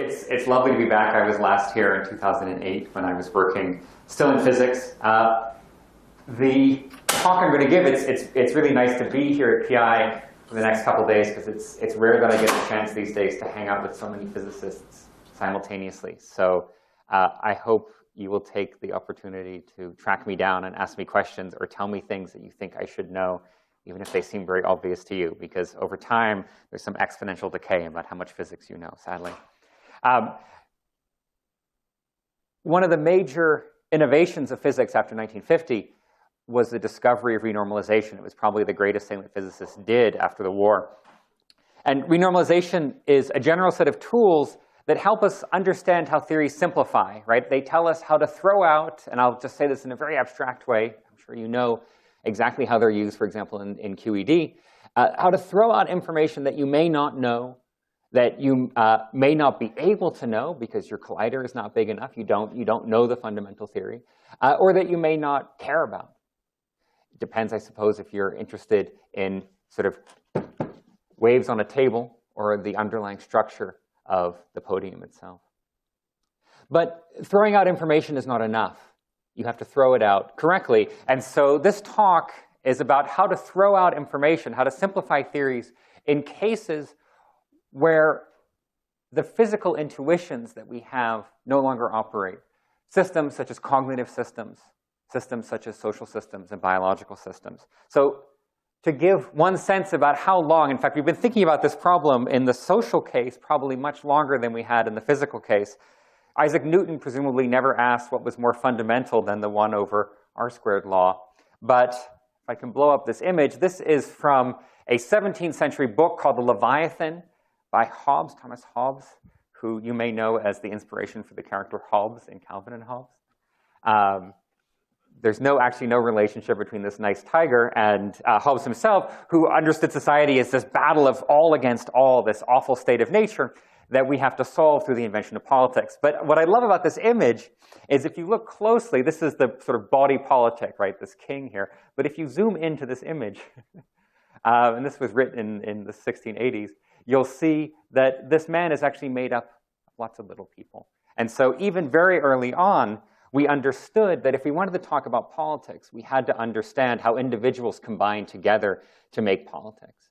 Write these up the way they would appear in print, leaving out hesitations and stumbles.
It's lovely to be back. I was last here in 2008 when I was working still in physics. The talk I'm going to give, it's really nice to be here at PI for the next couple of days because it's rare that I get a chance these days to hang out with so many physicists simultaneously. So I hope you will take the opportunity to track me down and ask me questions or tell me things that you think I should know, even if they seem very obvious to you, because over time, there's some exponential decay about how much physics you know, sadly. One of the major innovations of physics after 1950 was the discovery of renormalization. It was probably the greatest thing that physicists did after the war. And renormalization is a general set of tools that help us understand how theories simplify, right? They tell us how to throw out, and I'll just say this in a very abstract way. I'm sure you know exactly how they're used, for example, in QED, how to throw out information that you may not know, that you may not be able to know because your collider is not big enough, you don't know the fundamental theory, or that you may not care about. It depends, I suppose, if you're interested in sort of waves on a table or the underlying structure of the podium itself. But throwing out information is not enough. You have to throw it out correctly. And so this talk is about how to throw out information, how to simplify theories in cases where the physical intuitions that we have no longer operate. Systems such as cognitive systems, systems such as social systems and biological systems. So to give one sense about how long, in fact, we've been thinking about this problem in the social case probably much longer than we had in the physical case. Isaac Newton presumably never asked what was more fundamental than the 1 over r² law. But if I can blow up this image, this is from a 17th century book called The Leviathan by Hobbes, Thomas Hobbes, who you may know as the inspiration for the character Hobbes in Calvin and Hobbes. There's actually no relationship between this nice tiger and Hobbes himself, who understood society as this battle of all against all, this awful state of nature that we have to solve through the invention of politics. But what I love about this image is if you look closely, this is the sort of body politic, right, this king here. But if you zoom into this image, and this was written in the 1680s, you'll see that this man is actually made up of lots of little people. And so even very early on, we understood that if we wanted to talk about politics, we had to understand how individuals combine together to make politics.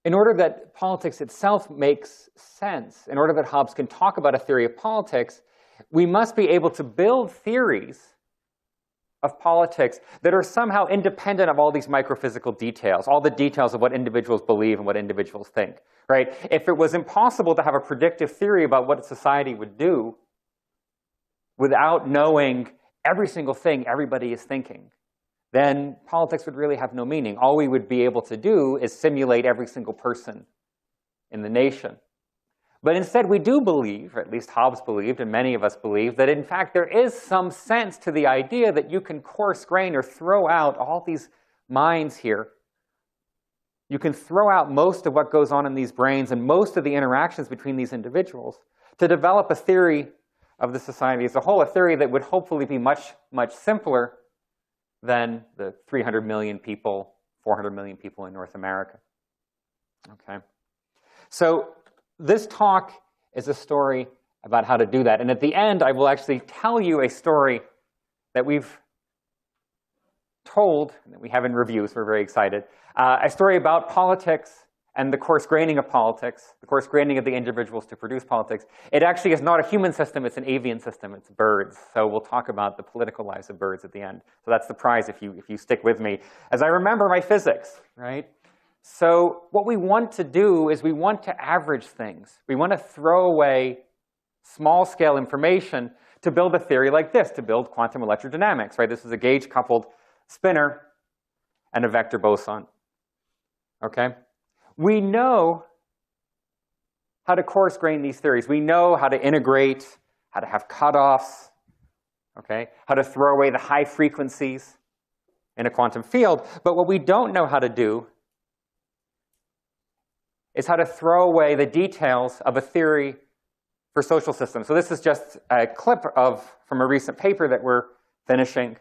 In order that politics itself makes sense, in order that Hobbes can talk about a theory of politics, we must be able to build theories of politics that are somehow independent of all these microphysical details, all the details of what individuals believe and what individuals think, right? If it was impossible to have a predictive theory about what society would do without knowing every single thing everybody is thinking, then politics would really have no meaning. All we would be able to do is simulate every single person in the nation. But instead, we do believe, or at least Hobbes believed, and many of us believe, that in fact there is some sense to the idea that you can coarse grain or throw out all these minds here. You can throw out most of what goes on in these brains and most of the interactions between these individuals to develop a theory of the society as a whole, a theory that would hopefully be much, much simpler than the 300 million people, 400 million people in North America. Okay. So this talk is a story about how to do that. And at the end, I will actually tell you a story that we've told, that we have in review, so we're very excited, a story about politics and the coarse graining of politics, the coarse graining of the individuals to produce politics. It actually is not a human system, it's an avian system, it's birds. So we'll talk about the political lives of birds at the end. So that's the prize if you stick with me. As I remember my physics, right? So what we want to do is we want to average things. We want to throw away small-scale information to build a theory like this, to build quantum electrodynamics, right? This is a gauge-coupled spinner and a vector boson, okay? We know how to coarse grain these theories. We know how to integrate, how to have cutoffs, okay? How to throw away the high frequencies in a quantum field. But what we don't know how to do is how to throw away the details of a theory for social systems. So this is just a clip from a recent paper that we're finishing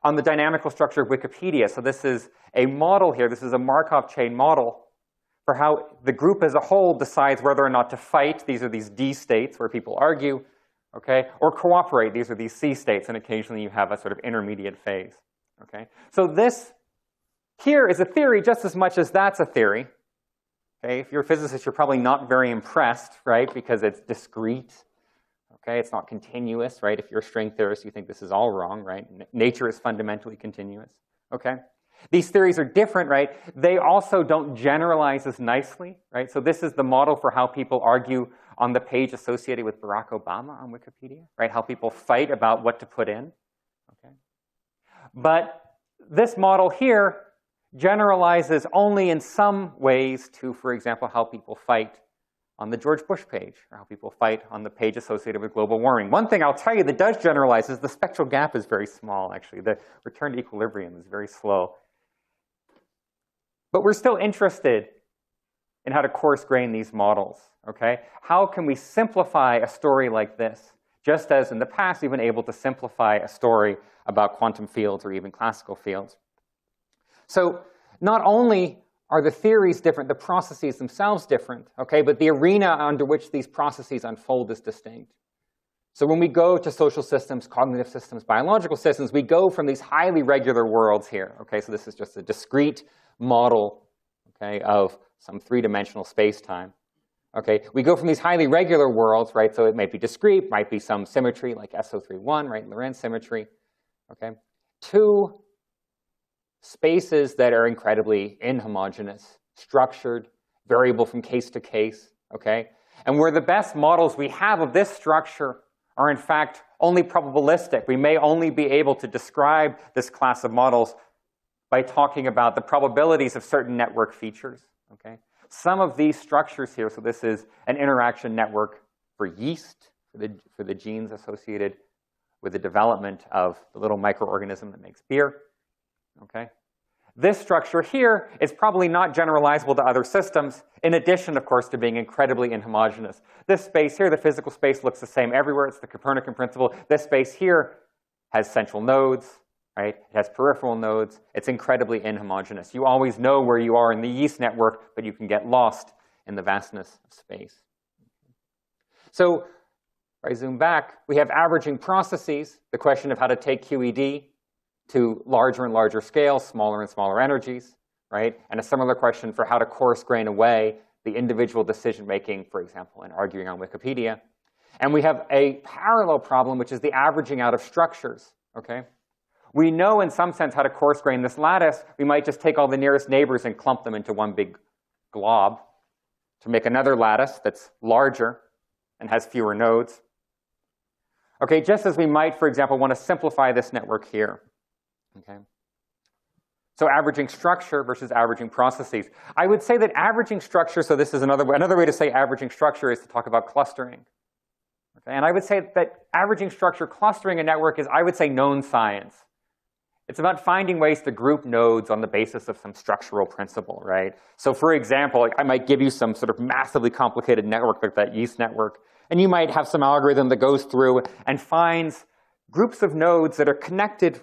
on the dynamical structure of Wikipedia. So this is a model here. This is a Markov chain model for how the group as a whole decides whether or not to fight. These are these D states where people argue, okay, or cooperate. These are these C states, and occasionally you have a sort of intermediate phase. Okay, so this here is a theory just as much as that's a theory. Okay, if you're a physicist, you're probably not very impressed, right, because it's discrete. Okay, it's not continuous, right? If you're a string theorist, you think this is all wrong, right? Nature is fundamentally continuous. Okay, these theories are different, right? They also don't generalize as nicely, right? So this is the model for how people argue on the page associated with Barack Obama on Wikipedia, right? How people fight about what to put in. Okay, but this model here generalizes only in some ways to, for example, how people fight on the George Bush page, or how people fight on the page associated with global warming. One thing I'll tell you that does generalize is the spectral gap is very small, actually. The return to equilibrium is very slow. But we're still interested in how to coarse-grain these models, okay? How can we simplify a story like this, just as in the past we've been able to simplify a story about quantum fields or even classical fields? So not only are the theories different, the processes themselves different, okay, but the arena under which these processes unfold is distinct. So when we go to social systems, cognitive systems, biological systems, we go from these highly regular worlds here, okay? So this is just a discrete model, okay, of some three-dimensional space-time. Okay, we go from these highly regular worlds, right? So it might be discrete, might be some symmetry like SO31, right? Lorentz symmetry, okay, to spaces that are incredibly inhomogeneous, structured, variable from case to case, okay? And where the best models we have of this structure are in fact only probabilistic. We may only be able to describe this class of models by talking about the probabilities of certain network features, okay? Some of these structures here, so this is an interaction network for yeast, for the genes associated with the development of the little microorganism that makes beer, okay? This structure here is probably not generalizable to other systems, in addition, of course, to being incredibly inhomogeneous. This space here, the physical space, looks the same everywhere. It's the Copernican principle. This space here has central nodes, right? It has peripheral nodes. It's incredibly inhomogeneous. You always know where you are in the yeast network, but you can get lost in the vastness of space. So if I zoom back, we have averaging processes, the question of how to take QED to larger and larger scales, smaller and smaller energies, right? And a similar question for how to coarse grain away the individual decision-making, for example, in arguing on Wikipedia. And we have a parallel problem, which is the averaging out of structures, okay? We know in some sense how to coarse grain this lattice. We might just take all the nearest neighbors and clump them into one big glob to make another lattice that's larger and has fewer nodes. Okay, just as we might, for example, want to simplify this network here. Okay. So averaging structure versus averaging processes. I would say that averaging structure, so this is another way to say averaging structure is to talk about clustering. Okay, and I would say that averaging structure, clustering a network is, I would say, known science. It's about finding ways to group nodes on the basis of some structural principle, right? So for example, I might give you some sort of massively complicated network like that yeast network, and you might have some algorithm that goes through and finds groups of nodes that are connected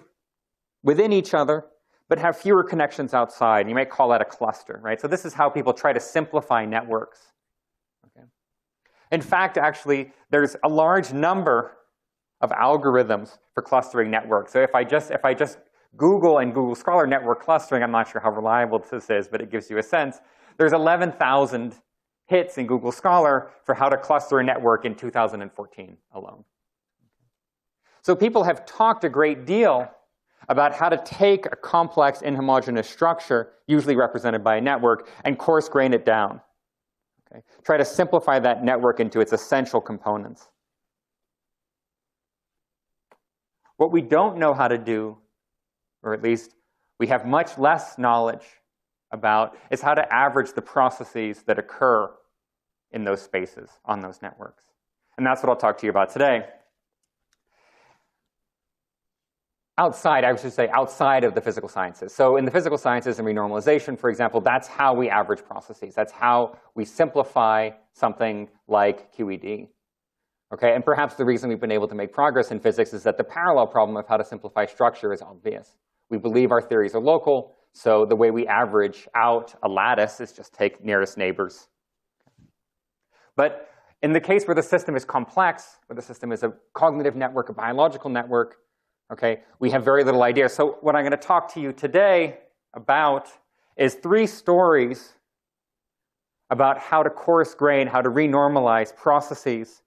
within each other, but have fewer connections outside. You might call that a cluster, right? So this is how people try to simplify networks. Okay. In fact, actually, there's a large number of algorithms for clustering networks. So if I just Google and Google Scholar network clustering, I'm not sure how reliable this is, but it gives you a sense. There's 11,000 hits in Google Scholar for how to cluster a network in 2014 alone. So people have talked a great deal about how to take a complex inhomogeneous structure, usually represented by a network, and coarse grain it down. Okay? Try to simplify that network into its essential components. What we don't know how to do, or at least we have much less knowledge about, is how to average the processes that occur in those spaces, on those networks. And that's what I'll talk to you about today. Outside, I should say, outside of the physical sciences. So in the physical sciences and renormalization, for example, that's how we average processes. That's how we simplify something like QED. Okay, and perhaps the reason we've been able to make progress in physics is that the parallel problem of how to simplify structure is obvious. We believe our theories are local, So the way we average out a lattice is just take nearest neighbors. But in the case where the system is complex, where the system is a cognitive network, a biological network, okay, we have very little idea. So what I'm going to talk to you today about is 3 stories about how to coarse grain, how to renormalize processes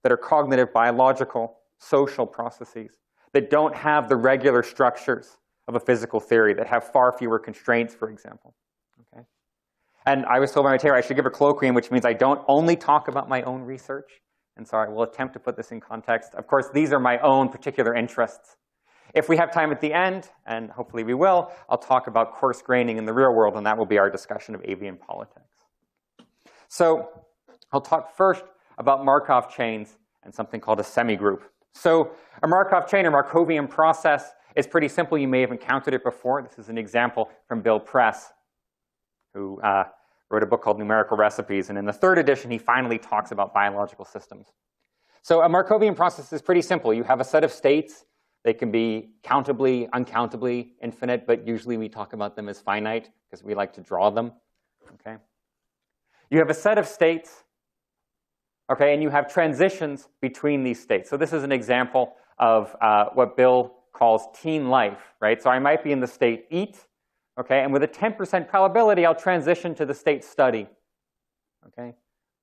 that are cognitive, biological, social processes that don't have the regular structures of a physical theory, that have far fewer constraints, for example. Okay? And I was told by my tutor I should give a colloquium, which means I don't only talk about my own research. And so I will attempt to put this in context. Of course, these are my own particular interests. If we have time at the end, and hopefully we will, I'll talk about coarse graining in the real world, and that will be our discussion of avian politics. So I'll talk first about Markov chains and something called a semigroup. So a Markov chain or Markovian process is pretty simple. You may have encountered it before. This is an example from Bill Press, who wrote a book called Numerical Recipes. And in the 3rd edition, he finally talks about biological systems. So a Markovian process is pretty simple. You have a set of states. They can be countably, uncountably infinite, but usually we talk about them as finite because we like to draw them. Okay? You have a set of states, okay, and you have transitions between these states. So this is an example of what Bill calls teen life, right? So I might be in the state eat, okay, and with a 10% probability, I'll transition to the state study, okay?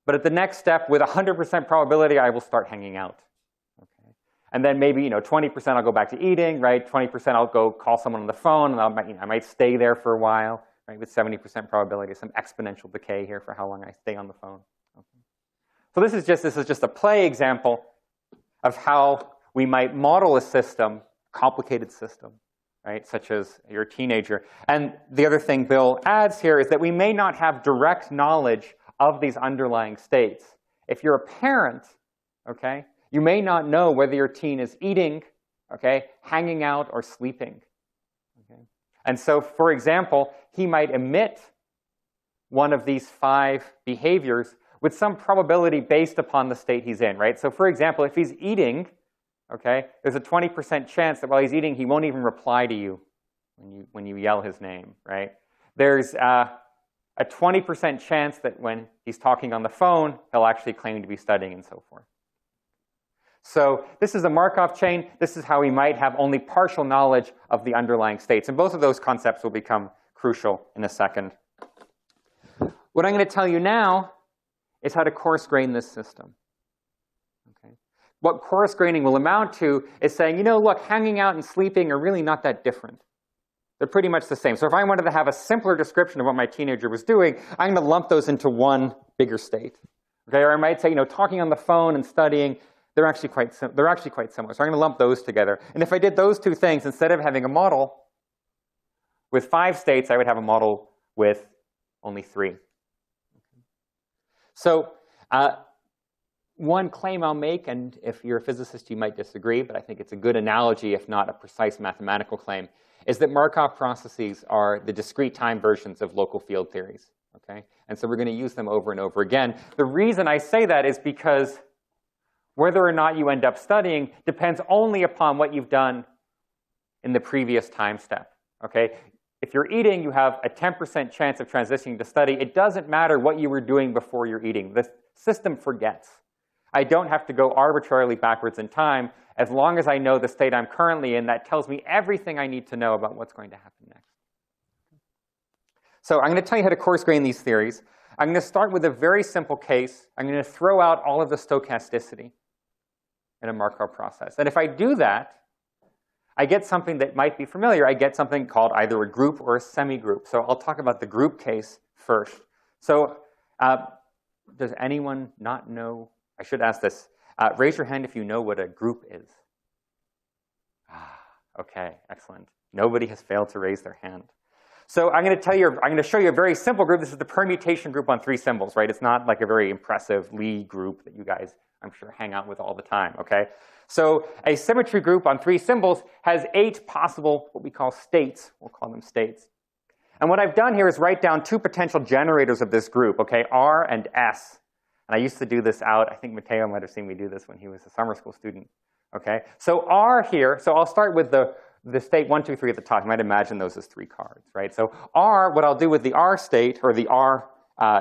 But at the next step, with 100% probability, I will start hanging out, okay? And then maybe, 20% I'll go back to eating, right? 20% I'll go call someone on the phone, and I might stay there for a while, right? With 70% probability, some exponential decay here for how long I stay on the phone. Okay. So this is just a play example of how we might model a system, complicated system, right, such as your teenager. And the other thing Bill adds here is that we may not have direct knowledge of these underlying states. If you're a parent, okay, you may not know whether your teen is eating, okay, hanging out, or sleeping. Okay? And so, for example, he might emit one of these 5 behaviors with some probability based upon the state he's in, right? So, for example, if he's eating, okay, there's a 20% chance that while he's eating, he won't even reply to you when you yell his name, right? There's a 20% chance that when he's talking on the phone, he'll actually claim to be studying and so forth. So this is a Markov chain. This is how we might have only partial knowledge of the underlying states. And both of those concepts will become crucial in a second. What I'm going to tell you now is how to coarse grain this system. What coarse graining will amount to is saying, look, hanging out and sleeping are really not that different. They're pretty much the same. So if I wanted to have a simpler description of what my teenager was doing, I'm going to lump those into one bigger state. Okay? Or I might say, talking on the phone and studying, they're actually quite similar. So I'm going to lump those together. And if I did those 2 things, instead of having a model with 5 states, I would have a model with only 3. So one claim I'll make, and if you're a physicist, you might disagree, but I think it's a good analogy, if not a precise mathematical claim, is that Markov processes are the discrete time versions of local field theories. Okay? And so we're going to use them over and over again. The reason I say that is because whether or not you end up studying depends only upon what you've done in the previous time step. Okay? If you're eating, you have a 10% chance of transitioning to study. It doesn't matter what you were doing before you're eating. The system forgets. I don't have to go arbitrarily backwards in time. As long as I know the state I'm currently in, that tells me everything I need to know about what's going to happen next. So I'm going to tell you how to coarse grain these theories. I'm going to start with a very simple case. I'm going to throw out all of the stochasticity in a Markov process. And if I do that, I get something that might be familiar. I get something called either a group or a semigroup. So I'll talk about the group case first. So does anyone not know? I should ask this. Raise your hand if you know what a group is. Okay, excellent. Nobody has failed to raise their hand. So I'm going to show you a very simple group. This is the permutation group on 3 symbols, right? It's not like a very impressive Lie group that you guys, I'm sure, hang out with all the time, okay? So a symmetry group on 3 symbols has 8 possible, what we call states. We'll call them states. And what I've done here is write down 2 potential generators of this group, okay, R and S. And I used to do this out. I think Matteo might have seen me do this when he was a summer school student, okay? So R here, so I'll start with the the state 1, 2, 3 at the top, you might imagine those as 3 cards, right? So R, what I'll do with the R state, or the R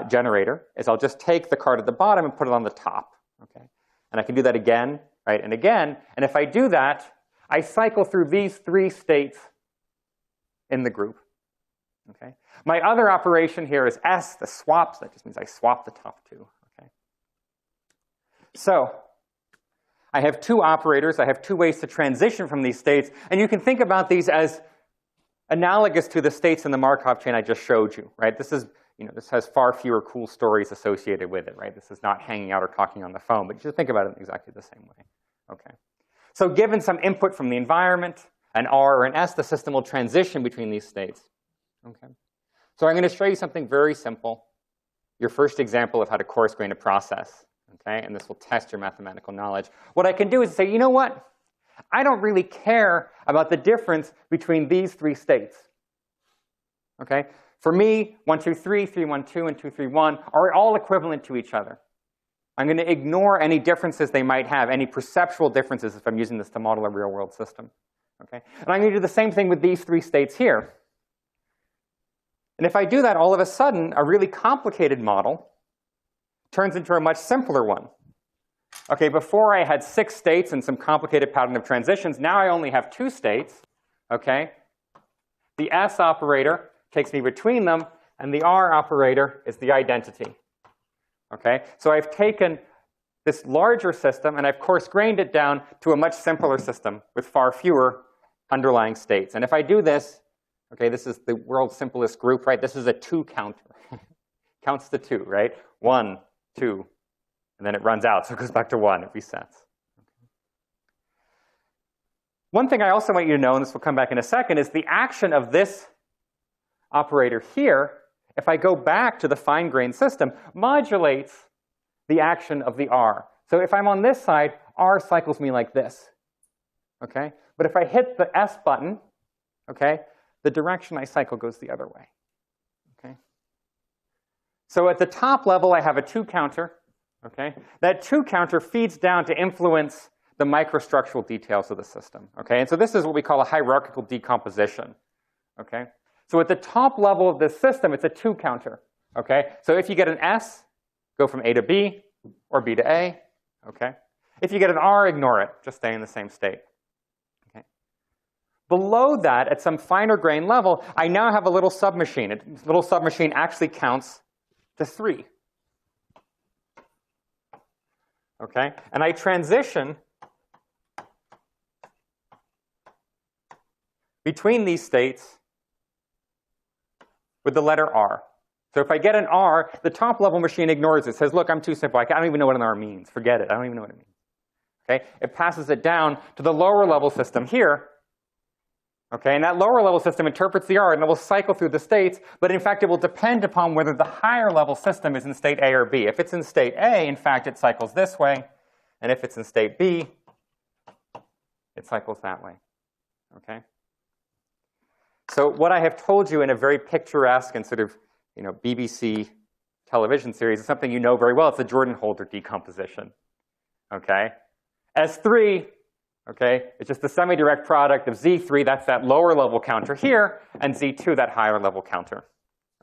generator, is I'll just take the card at the bottom and put it on the top, okay? And I can do that again, right, and again. And if I do that, I cycle through these 3 states in the group, okay? My other operation here is S, the swaps. That just means I swap the top 2, okay? So I have 2 operators. I have 2 ways to transition from these states. And you can think about these as analogous to the states in the Markov chain I just showed you, right? This is, this has far fewer cool stories associated with it, right? This is not hanging out or talking on the phone, but you should think about it in exactly the same way, okay? So given some input from the environment, an R or an S, the system will transition between these states, okay? So I'm going to show you something very simple, your first example of how to coarse grain a process. Okay, and this will test your mathematical knowledge. What I can do is say, you know what? I don't really care about the difference between these 3 states. Okay? For me, 1, 2, 3, 3, 1, 2, and 2, 3, 1 are all equivalent to each other. I'm going to ignore any differences they might have, any perceptual differences if I'm using this to model a real-world system. Okay? And I'm going to do the same thing with these 3 states here. And if I do that, all of a sudden, a really complicated model turns into a much simpler one. Okay, before I had 6 states and some complicated pattern of transitions. Now I only have 2 states. Okay, the S operator takes me between them, and the R operator is the identity. Okay, so I've taken this larger system and I've coarse-grained it down to a much simpler system with far fewer underlying states. And if I do this, okay, this is the world's simplest group, right? This is a 2 counter. Counts to 2, right? 1, 2, and then it runs out, so it goes back to 1, it resets. One thing I also want you to know, and this will come back in a second, is the action of this operator here, if I go back to the fine-grained system, modulates the action of the R. So if I'm on this side, R cycles me like this, okay? But if I hit the S button, okay, the direction I cycle goes the other way. So at the top level, I have a 2 counter. Okay? That 2 counter feeds down to influence the microstructural details of the system. Okay? And so this is what we call a hierarchical decomposition. Okay? So at the top level of this system, it's a 2 counter. Okay? So if you get an S, go from A to B, or B to A. Okay? If you get an R, ignore it. Just stay in the same state. Okay? Below that, at some finer grain level, I now have a little submachine. A little submachine actually counts to 3. Okay? And I transition between these states with the letter R. So if I get an R, the top level machine ignores it. Says, look, I'm too simple. I don't even know what an R means. Forget it. I don't even know what it means. Okay? It passes it down to the lower level system here. Okay, and that lower level system interprets the R, and it will cycle through the states, but in fact, it will depend upon whether the higher level system is in state A or B. If it's in state A, in fact, it cycles this way, and if it's in state B, it cycles that way. Okay? So what I have told you in a very picturesque and sort of, BBC television series is something you know very well. It's the Jordan-Holder decomposition. Okay? S3, okay, it's just the semi-direct product of Z3, that's that lower level counter here, and Z2, that higher level counter.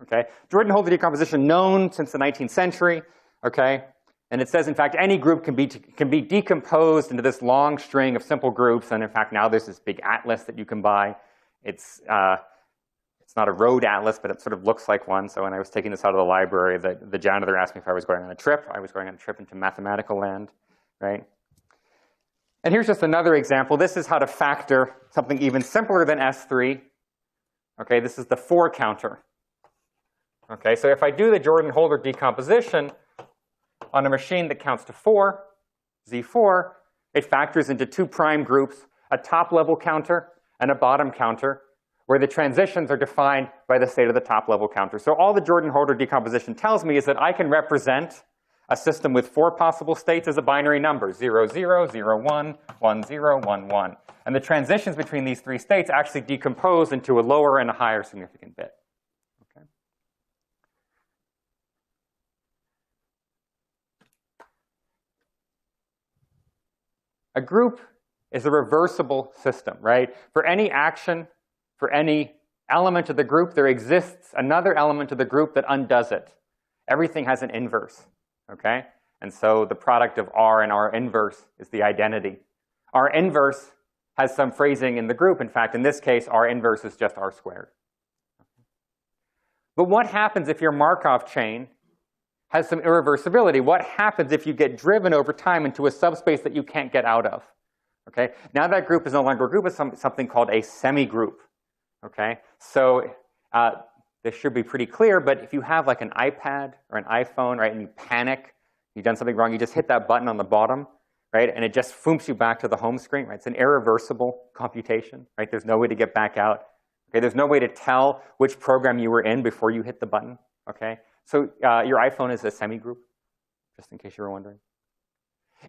Okay? Jordan-Holder decomposition known since the 19th century. Okay? And it says, in fact, any group can be decomposed into this long string of simple groups. And in fact, now there's this big atlas that you can buy. It's not a road atlas, but it sort of looks like one. So when I was taking this out of the library, the janitor asked me if I was going on a trip. I was going on a trip into mathematical land, right? And here's just another example. This is how to factor something even simpler than S3. Okay, this is the 4 counter. Okay, so if I do the Jordan-Holder decomposition on a machine that counts to 4, Z4, it factors into 2 prime groups, a top-level counter and a bottom counter, where the transitions are defined by the state of the top-level counter. So all the Jordan-Holder decomposition tells me is that I can represent a system with 4 possible states as a binary number, 0, 0, 0, 1, 1, 0, 1, 1. And the transitions between these 3 states actually decompose into a lower and a higher significant bit. Okay. A group is a reversible system, right? For any action, for any element of the group, there exists another element of the group that undoes it. Everything has an inverse, okay? And so the product of R and R inverse is the identity. R inverse has some phrasing in the group. In fact, in this case, R inverse is just R squared. But what happens if your Markov chain has some irreversibility? What happens if you get driven over time into a subspace that you can't get out of? Okay? Now that group is no longer a group, it's something called a semi-group. Okay? So this should be pretty clear, but if you have like an iPad or an iPhone, right, and you panic, you've done something wrong, you just hit that button on the bottom, right, and it just foops you back to the home screen, right? It's an irreversible computation, right? There's no way to get back out. Okay? There's no way to tell which program you were in before you hit the button. Okay? So your iPhone is a semi-group, just in case you were wondering.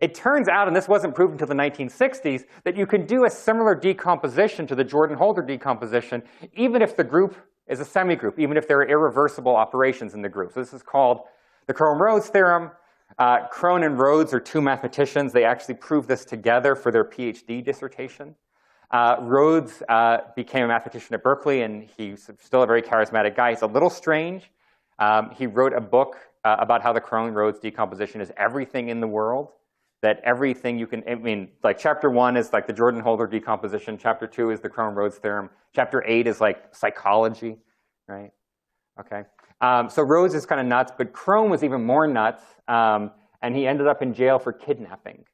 It turns out, and this wasn't proven until the 1960s, that you can do a similar decomposition to the Jordan-Holder decomposition even if the group is a semi-group, even if there are irreversible operations in the group. So this is called the Krohn-Rhodes Theorem. Krohn and Rhodes are two mathematicians. They actually proved this together for their PhD dissertation. Rhodes became a mathematician at Berkeley, and he's still a very charismatic guy. He's a little strange. He wrote a book about how the Krohn-Rhodes decomposition is everything in the world, that everything you can, I mean, like chapter 1 is like the Jordan-Holder decomposition, chapter 2 is the Krohn-Rhodes theorem, chapter 8 is like psychology, right? Okay. So Rhodes is kind of nuts, but Krohn was even more nuts, and he ended up in jail for kidnapping.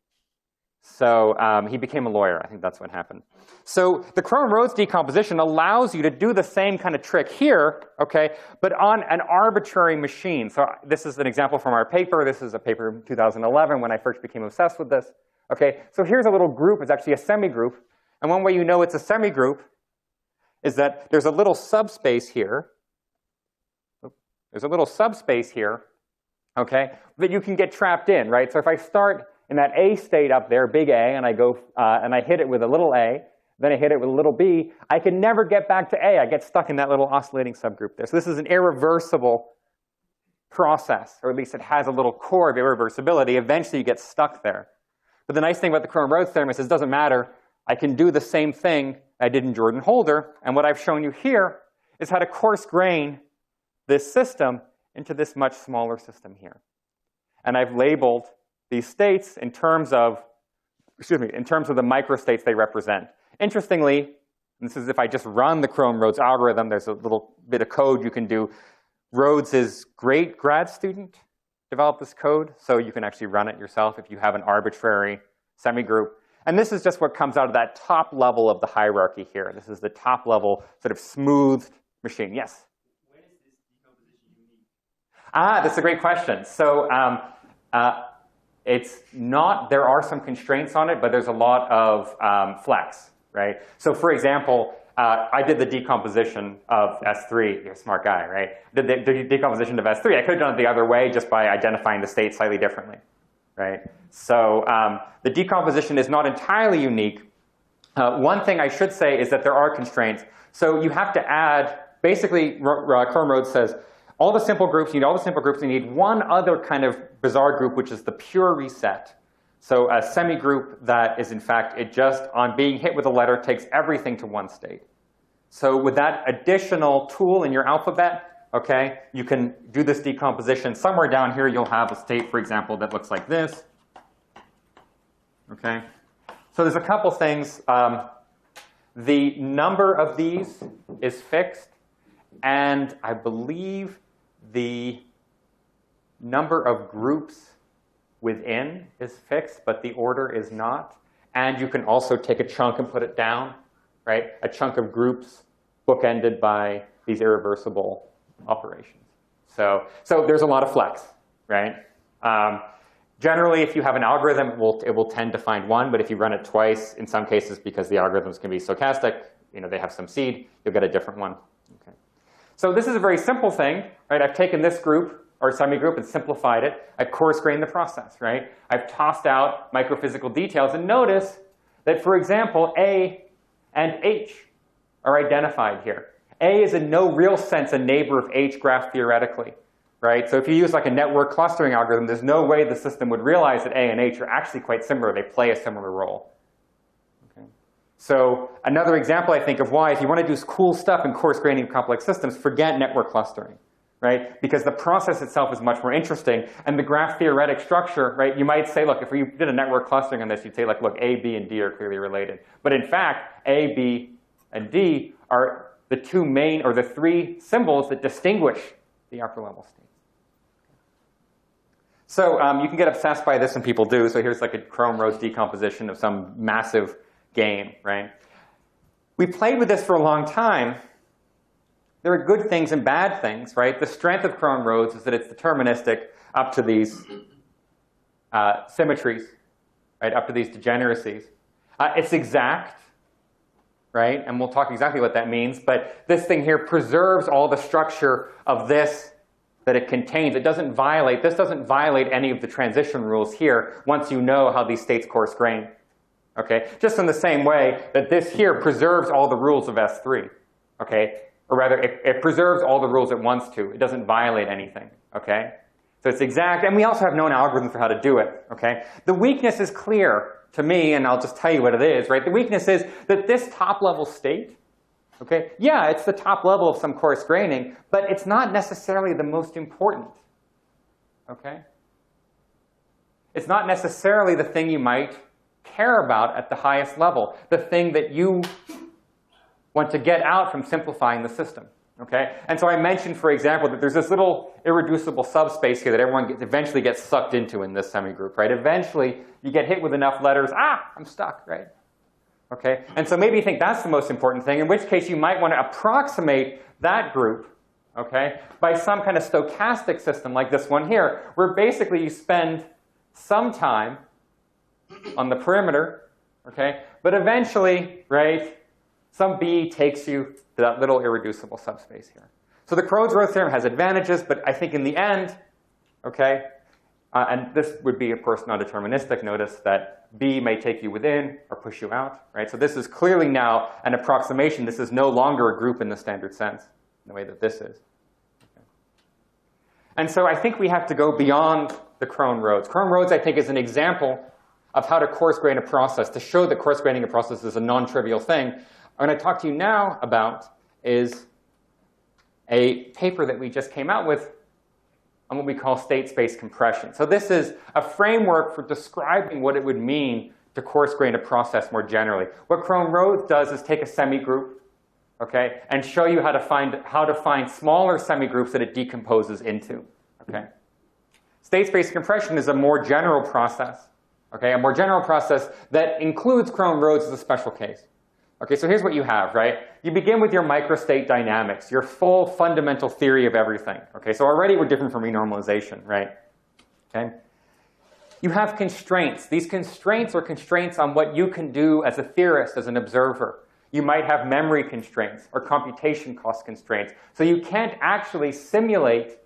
So he became a lawyer. I think that's what happened. So the Krohn-Rhodes decomposition allows you to do the same kind of trick here, okay, but on an arbitrary machine. So this is an example from our paper. This is a paper in 2011 when I first became obsessed with this. Okay, so here's a little group. It's actually a semi-group. And one way you know it's a semi-group is that there's a little subspace here. There's a little subspace here, okay, that you can get trapped in, right? So if I start in that A state up there, big A, and I go and I hit it with a little a, then I hit it with a little b, I can never get back to A. I get stuck in that little oscillating subgroup there. So this is an irreversible process, or at least it has a little core of irreversibility. Eventually you get stuck there. But the nice thing about the Krohn-Rhodes theorem is it doesn't matter. I can do the same thing I did in Jordan-Holder, and what I've shown you here is how to coarse grain this system into this much smaller system here. And I've labeled these states in terms of, in terms of the microstates they represent. Interestingly, this is if I just run the Krohn-Rhodes algorithm, there's a little bit of code you can do. Rhodes's great grad student developed this code, so you can actually run it yourself if you have an arbitrary semi-group. And this is just what comes out of that top level of the hierarchy here. This is the top level sort of smoothed machine. Yes? When is this decomposition unique? That's a great question. So it's not, there are some constraints on it, but there's a lot of flex, right? So for example, I did the decomposition of S3. You're a smart guy, right? Did the decomposition of S3. I could have done it the other way just by identifying the state slightly differently, right? So the decomposition is not entirely unique. One thing I should say is that there are constraints. So you have to add, basically, Krohn-Rhodes says, all the simple groups, you need all the simple groups, you need one other kind of bizarre group, which is the pure reset. So a semi-group that is, in fact, it just, on being hit with a letter, takes everything to one state. So with that additional tool in your alphabet, okay, you can do this decomposition. Somewhere down here, you'll have a state, for example, that looks like this. Okay? So there's a couple things. The number of these is fixed, and I believe the number of groups within is fixed, but the order is not. And you can also take a chunk and put it down, right? A chunk of groups bookended by these irreversible operations. So there's a lot of flex, right? Generally, if you have an algorithm, it will tend to find one, but if you run it twice, in some cases, because the algorithms can be stochastic, they have some seed, you'll get a different one. Okay. So this is a very simple thing, right? I've taken this group, or semi-group, and simplified it. I've coarse-grained the process, right? I've tossed out microphysical details, and notice that, for example, A and H are identified here. A is in no real sense a neighbor of H graph theoretically, right? So if you use like a network clustering algorithm, there's no way the system would realize that A and H are actually quite similar. They play a similar role. So another example, I think, of why, if you want to do cool stuff in coarse graining complex systems, forget network clustering, right? Because the process itself is much more interesting. And the graph theoretic structure, right, you might say, look, if we did a network clustering on this, you'd say, like, look, A, B, and D are clearly related. But in fact, A, B, and D are the two main, or the three symbols that distinguish the upper level states. So you can get obsessed by this, and people do. So here's like a Krohn-Rhodes decomposition of some massive game, right? We played with this for a long time. There are good things and bad things, right? The strength of Krohn-Rhodes is that it's deterministic up to these symmetries, right? Up to these degeneracies. It's exact, right? And we'll talk exactly what that means. But this thing here preserves all the structure of this that it contains. It doesn't violate, this doesn't violate any of the transition rules here once you know how these states coarse grain. Okay? Just in the same way that this here preserves all the rules of S3. Okay? Or rather, it preserves all the rules it wants to. It doesn't violate anything. Okay? So it's exact, and we also have known algorithms for how to do it. Okay? The weakness is clear to me, and I'll just tell you what it is, right? The weakness is that this top level state, okay, yeah, it's the top level of some coarse graining, but it's not necessarily the most important. Okay? It's not necessarily the thing you might care about at the highest level, the thing that you want to get out from simplifying the system. Okay? And so I mentioned, for example, that there's this little irreducible subspace here that everyone eventually gets sucked into in this semigroup, right? Eventually, you get hit with enough letters, I'm stuck, right? Okay? And so maybe you think that's the most important thing, in which case you might want to approximate that group, okay, by some kind of stochastic system like this one here, where basically you spend some time on the perimeter, okay, but eventually, right, some B takes you to that little irreducible subspace here. So the Krohn-Rhodes theorem has advantages, but I think in the end, okay, and this would be, of course, non-deterministic. Notice that B may take you within or push you out, right? So this is clearly now an approximation. This is no longer a group in the standard sense, in the way that this is. Okay. And so I think we have to go beyond the Krohn-Rhodes. Krohn-Rhodes, I think, is an example of how to coarse grain a process, to show that coarse graining a process is a non-trivial thing. What I'm going to talk to you now about is a paper that we just came out with on what we call state space compression. So this is a framework for describing what it would mean to coarse grain a process more generally. What Krohn-Rhodes does is take a semigroup, okay, and show you how to find smaller semigroups that it decomposes into. Okay? State space compression is a more general process, okay, a more general process that includes Krohn-Rhodes as a special case. Okay, so here's what you have, right? You begin with your microstate dynamics, your full fundamental theory of everything. Okay, so already we're different from renormalization, right? Okay. You have constraints. These constraints are constraints on what you can do as a theorist, as an observer. You might have memory constraints or computation cost constraints. So you can't actually simulate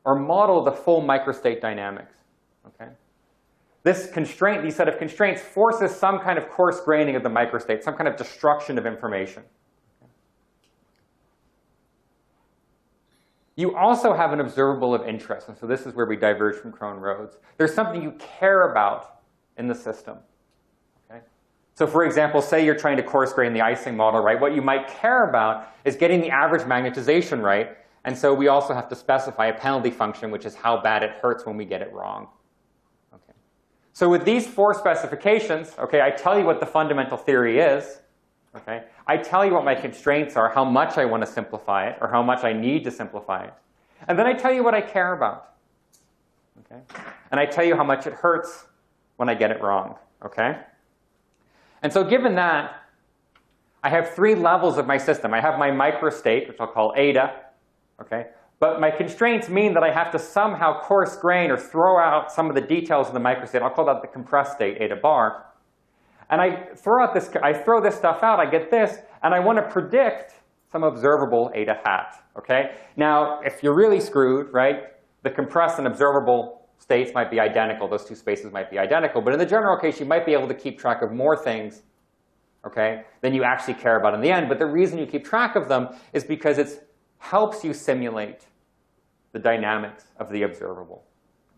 or model the full microstate dynamics. Okay. This constraint, these set of constraints, forces some kind of coarse graining of the microstate, some kind of destruction of information. You also have an observable of interest, and so this is where we diverge from Krohn-Rhodes. There's something you care about in the system. Okay? So for example, say you're trying to coarse grain the Ising model, right? What you might care about is getting the average magnetization right, and so we also have to specify a penalty function, which is how bad it hurts when we get it wrong. So with these four specifications, okay, I tell you what the fundamental theory is. Okay? I tell you what my constraints are, how much I want to simplify it, or how much I need to simplify it. And then I tell you what I care about. Okay? And I tell you how much it hurts when I get it wrong. Okay? And so given that, I have three levels of my system. I have my microstate, which I'll call eta. Okay? But my constraints mean that I have to somehow coarse grain or throw out some of the details of the microstate. I'll call that the compressed state, eta bar. And I throw this stuff out, I get this, and I want to predict some observable eta hat. Okay? Now, if you're really screwed, right, the compressed and observable states might be identical. Those two spaces might be identical. But in the general case, you might be able to keep track of more things, okay, than you actually care about in the end. But the reason you keep track of them is because it helps you simulate the dynamics of the observable.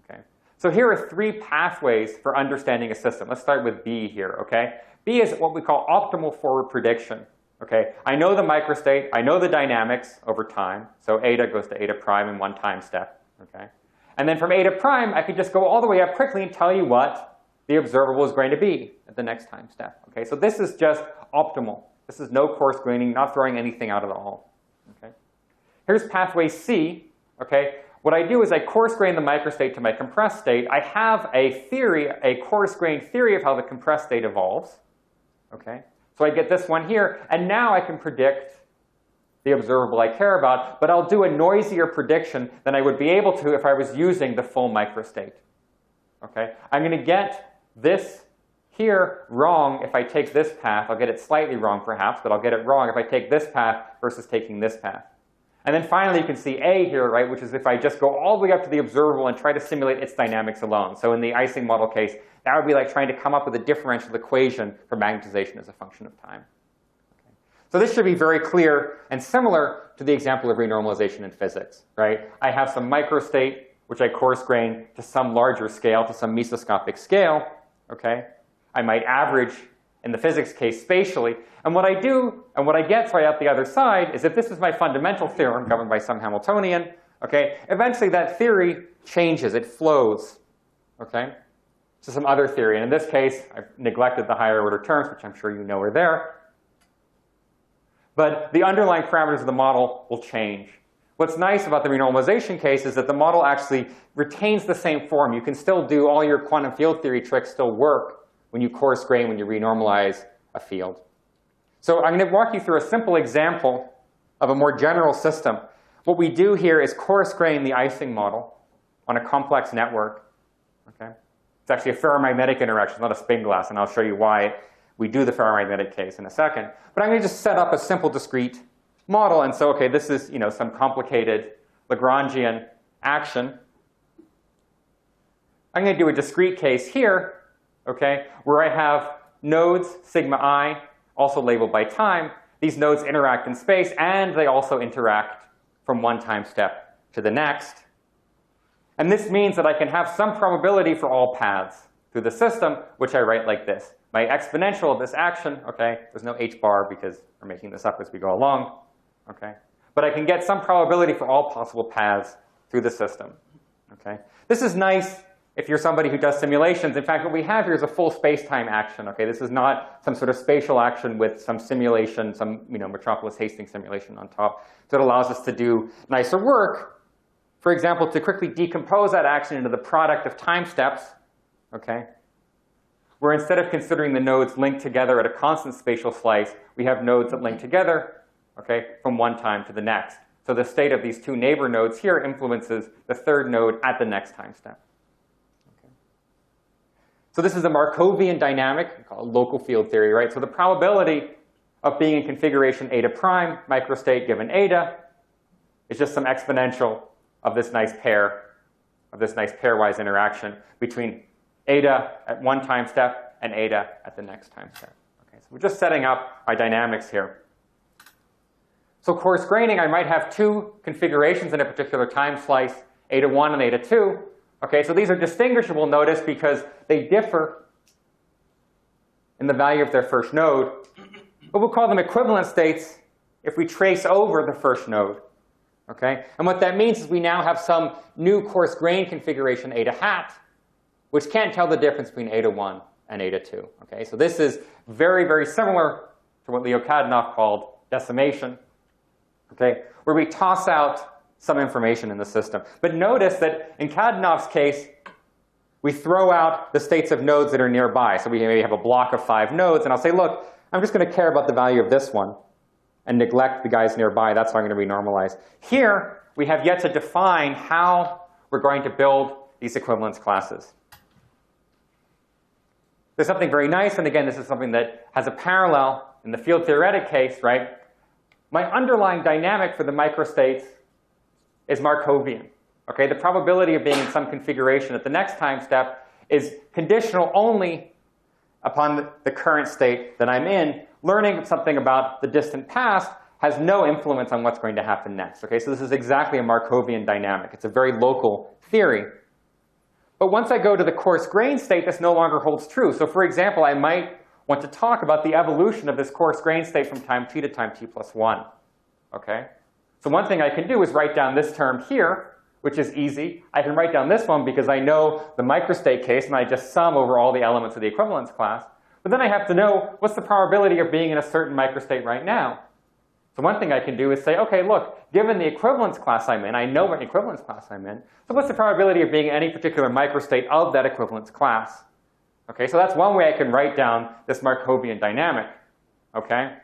Okay? So here are three pathways for understanding a system. Let's start with B here. Okay? B is what we call optimal forward prediction. Okay, I know the microstate, I know the dynamics over time. So eta goes to eta prime in one time step. Okay, and then from eta prime, I could just go all the way up quickly and tell you what the observable is going to be at the next time step. Okay, so this is just optimal. This is no coarse graining, not throwing anything out at all. Okay, here's pathway C. Okay, what I do is I coarse grain the microstate to my compressed state. I have a theory, a coarse grained theory of how the compressed state evolves. Okay, so I get this one here, and now I can predict the observable I care about, but I'll do a noisier prediction than I would be able to if I was using the full microstate. Okay, I'm going to get this here wrong if I take this path. I'll get it slightly wrong perhaps, but I'll get it wrong if I take this path versus taking this path. And then finally, you can see A here, right, which is if I just go all the way up to the observable and try to simulate its dynamics alone. So in the Ising model case, that would be like trying to come up with a differential equation for magnetization as a function of time. Okay. So this should be very clear and similar to the example of renormalization in physics, right? I have some microstate, which I coarse grain to some larger scale, to some mesoscopic scale. Okay? I might average, in the physics case, spatially. And what I do, and what I get right out the other side, is if this is my fundamental theorem governed by some Hamiltonian, okay, eventually that theory changes. It flows, okay, to some other theory. And in this case, I've neglected the higher order terms, which I'm sure you know are there. But the underlying parameters of the model will change. What's nice about the renormalization case is that the model actually retains the same form. You can still do all your quantum field theory tricks still work when you coarse grain, when you renormalize a field. So I'm going to walk you through a simple example of a more general system. What we do here is coarse grain the Ising model on a complex network. Okay? It's actually a ferromagnetic interaction, not a spin glass, and I'll show you why we do the ferromagnetic case in a second. But I'm going to just set up a simple discrete model. And so, okay, this is some complicated Lagrangian action. I'm going to do a discrete case here, okay, where I have nodes, sigma I, also labeled by time. These nodes interact in space, and they also interact from one time step to the next. And this means that I can have some probability for all paths through the system, which I write like this. My exponential of this action, okay, there's no h bar because we're making this up as we go along, okay? But I can get some probability for all possible paths through the system, okay? This is nice if you're somebody who does simulations. In fact, what we have here is a full space-time action, okay? This is not some sort of spatial action with some simulation, some Metropolis Hastings simulation on top. So it allows us to do nicer work. For example, to quickly decompose that action into the product of time steps, okay? Where instead of considering the nodes linked together at a constant spatial slice, we have nodes that link together, okay, from one time to the next. So the state of these two neighbor nodes here influences the third node at the next time step. Okay. So this is a Markovian dynamic, called local field theory, right? So the probability of being in configuration eta prime, microstate given eta, is just some exponential of this nice pair, of this nice pairwise interaction between eta at one time step and eta at the next time step. Okay, so we're just setting up my dynamics here. So coarse graining, I might have two configurations in a particular time slice, eta 1 and eta 2. Okay, so these are distinguishable, notice, because they differ in the value of their first node. But we'll call them equivalent states if we trace over the first node. Okay, and what that means is we now have some new coarse grain configuration eta hat, which can't tell the difference between eta 1 and eta 2. Okay, so this is very, very similar to what Leo Kadanoff called decimation, okay, where we toss out some information in the system. But notice that in Kadanoff's case, we throw out the states of nodes that are nearby. So we maybe have a block of 5 nodes, and I'll say, look, I'm just going to care about the value of this one and neglect the guys nearby. That's how I'm going to renormalize. Here, we have yet to define how we're going to build these equivalence classes. There's something very nice, and again, this is something that has a parallel in the field theoretic case, right? My underlying dynamic for the microstates is Markovian. Okay, the probability of being in some configuration at the next time step is conditional only upon the current state that I'm in. Learning something about the distant past has no influence on what's going to happen next. Okay, so this is exactly a Markovian dynamic. It's a very local theory. But once I go to the coarse grain state, this no longer holds true. So for example, I might want to talk about the evolution of this coarse-grained state from time t to time t plus 1. Okay? So one thing I can do is write down this term here, which is easy. I can write down this one because I know the microstate case, and I just sum over all the elements of the equivalence class. But then I have to know what's the probability of being in a certain microstate right now. So one thing I can do is say, OK, look, given the equivalence class I'm in, I know what equivalence class I'm in. So what's the probability of being in any particular microstate of that equivalence class? OK, so that's one way I can write down this Markovian dynamic. OK?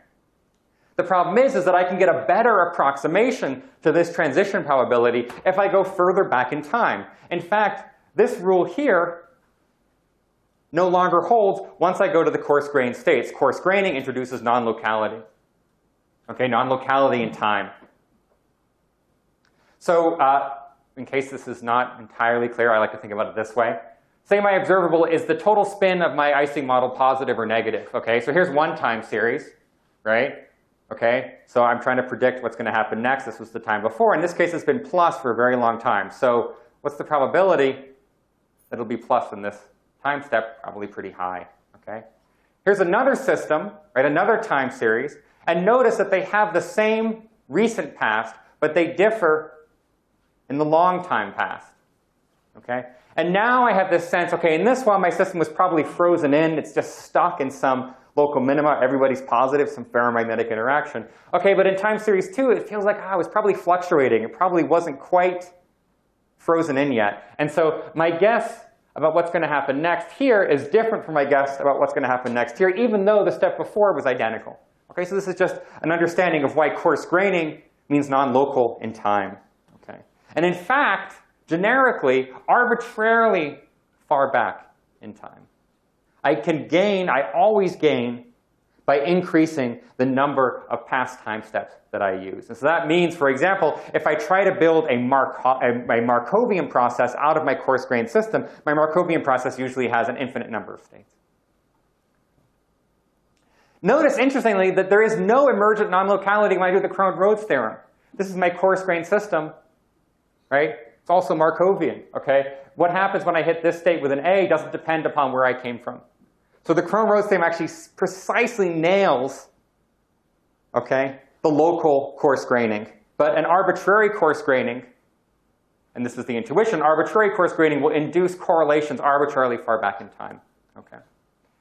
The problem is that I can get a better approximation to this transition probability if I go further back in time. In fact, this rule here no longer holds once I go to the coarse-grained states. Coarse graining introduces non-locality. Okay, non-locality in time. So in case this is not entirely clear, I like to think about it this way. Say my observable is the total spin of my icing model positive or negative. Okay, so here's one time series, right? Okay, so I'm trying to predict what's going to happen next. This was the time before. In this case, it's been plus for a very long time. So what's the probability that it'll be plus in this time step? Probably pretty high. Okay. Here's another system, right? Another time series. And notice that they have the same recent past, but they differ in the long time past. Okay? And now I have this sense, okay, in this one, my system was probably frozen in. It's just stuck in some local minima. Everybody's positive, some ferromagnetic interaction. Okay, but in time series 2, it feels like it was probably fluctuating. It probably wasn't quite frozen in yet. And so my guess about what's going to happen next here is different from my guess about what's going to happen next here, even though the step before was identical. Okay, so this is just an understanding of why coarse graining means non-local in time. Okay, and in fact, generically, arbitrarily far back in time. I always gain by increasing the number of past time steps that I use. And so that means, for example, if I try to build a Markovian process out of my coarse-grained system, my Markovian process usually has an infinite number of states. Notice, interestingly, that there is no emergent non-locality when I do the Krohn-Rhodes Theorem. This is my coarse-grained system, right? It's also Markovian, okay? What happens when I hit this state with an A doesn't depend upon where I came from. So the Krohn-Rhodes Theorem actually precisely nails, okay, the local coarse graining. But an arbitrary coarse graining, and this is the intuition, arbitrary coarse graining will induce correlations arbitrarily far back in time, okay?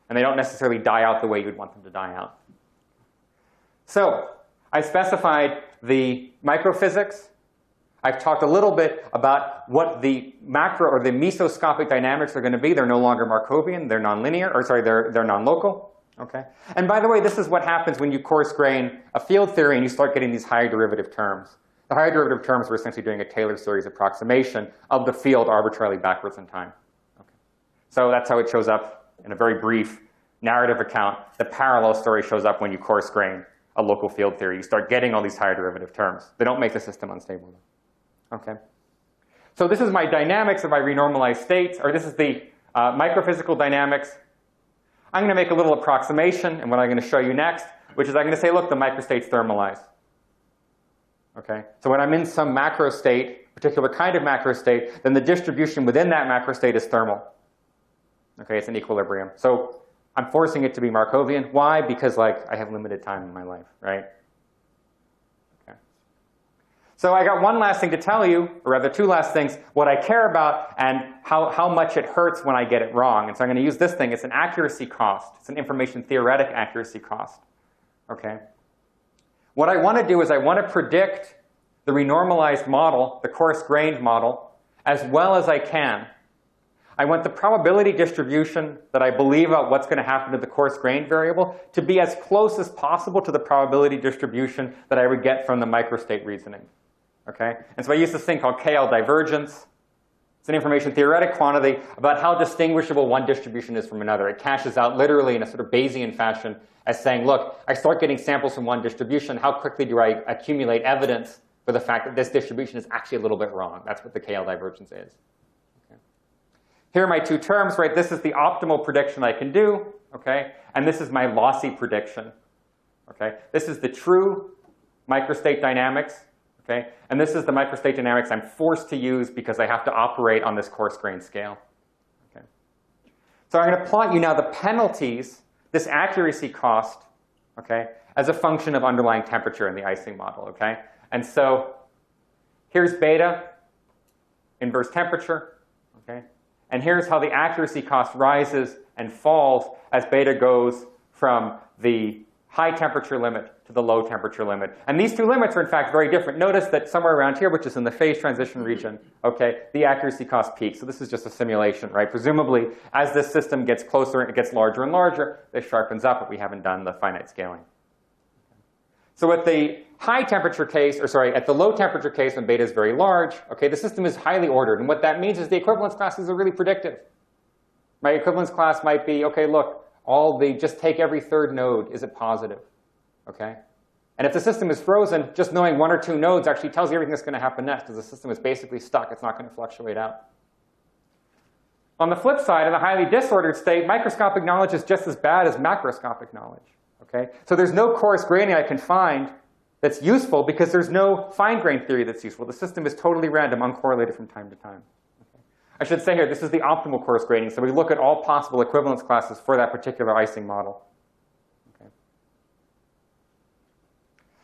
And they don't necessarily die out the way you'd want them to die out. So I specified the microphysics. I've talked a little bit about what the macro or the mesoscopic dynamics are going to be. They're no longer Markovian. They're nonlinear, or sorry, they're non-local. Okay. And by the way, this is what happens when you coarse grain a field theory and you start getting these higher derivative terms. The higher derivative terms were essentially doing a Taylor series approximation of the field arbitrarily backwards in time. Okay. So that's how it shows up in a very brief narrative account. The parallel story shows up when you coarse grain a local field theory. You start getting all these higher derivative terms. They don't make the system unstable. Okay. So this is my dynamics of my renormalized states, or this is the microphysical dynamics. I'm going to make a little approximation, and what I'm going to show you next, which is I'm going to say, look, the microstate's thermalized. Okay. So when I'm in some macro state, particular kind of macro state, then the distribution within that macro state is thermal. Okay, it's an equilibrium. So I'm forcing it to be Markovian. Why? Because like I have limited time in my life, right? Okay. So I got one last thing to tell you, or rather two last things, what I care about and how much it hurts when I get it wrong. And so I'm going to use this thing. It's an accuracy cost. It's an information theoretic accuracy cost. Okay. What I want to do is I want to predict the renormalized model, the coarse-grained model, as well as I can. I want the probability distribution that I believe about what's going to happen to the coarse-grained variable to be as close as possible to the probability distribution that I would get from the microstate reasoning. Okay? And so I use this thing called KL divergence. It's an information theoretic quantity about how distinguishable one distribution is from another. It cashes out literally in a sort of Bayesian fashion as saying, look, I start getting samples from one distribution. How quickly do I accumulate evidence for the fact that this distribution is actually a little bit wrong? That's what the KL divergence is. Here are my two terms, right? This is the optimal prediction I can do, okay? And this is my lossy prediction, okay? This is the true microstate dynamics, okay? And this is the microstate dynamics I'm forced to use because I have to operate on this coarse-grained scale, okay? So I'm going to plot you now the penalties this accuracy cost, okay, as a function of underlying temperature in the icing model, okay? And so here's beta, inverse temperature, okay? And here's how the accuracy cost rises and falls as beta goes from the high temperature limit to the low temperature limit. And these two limits are, in fact, very different. Notice that somewhere around here, which is in the phase transition region, okay, the accuracy cost peaks. So this is just a simulation, right? Presumably, as this system gets closer and it gets larger and larger, this sharpens up, but we haven't done the finite scaling. So at the high temperature case, or sorry, at the low temperature case when beta is very large, okay, the system is highly ordered. And what that means is the equivalence classes are really predictive. My equivalence class might be, okay, look, just take every third node, is it positive? Okay? And if the system is frozen, just knowing one or two nodes actually tells you everything that's going to happen next, because the system is basically stuck. It's not going to fluctuate out. On the flip side, in a highly disordered state, microscopic knowledge is just as bad as macroscopic knowledge. Okay? So there's no coarse graining I can find that's useful because there's no fine-grained theory that's useful. The system is totally random, uncorrelated from time to time. I should say here, this is the optimal coarse grading. So we look at all possible equivalence classes for that particular icing model. Okay.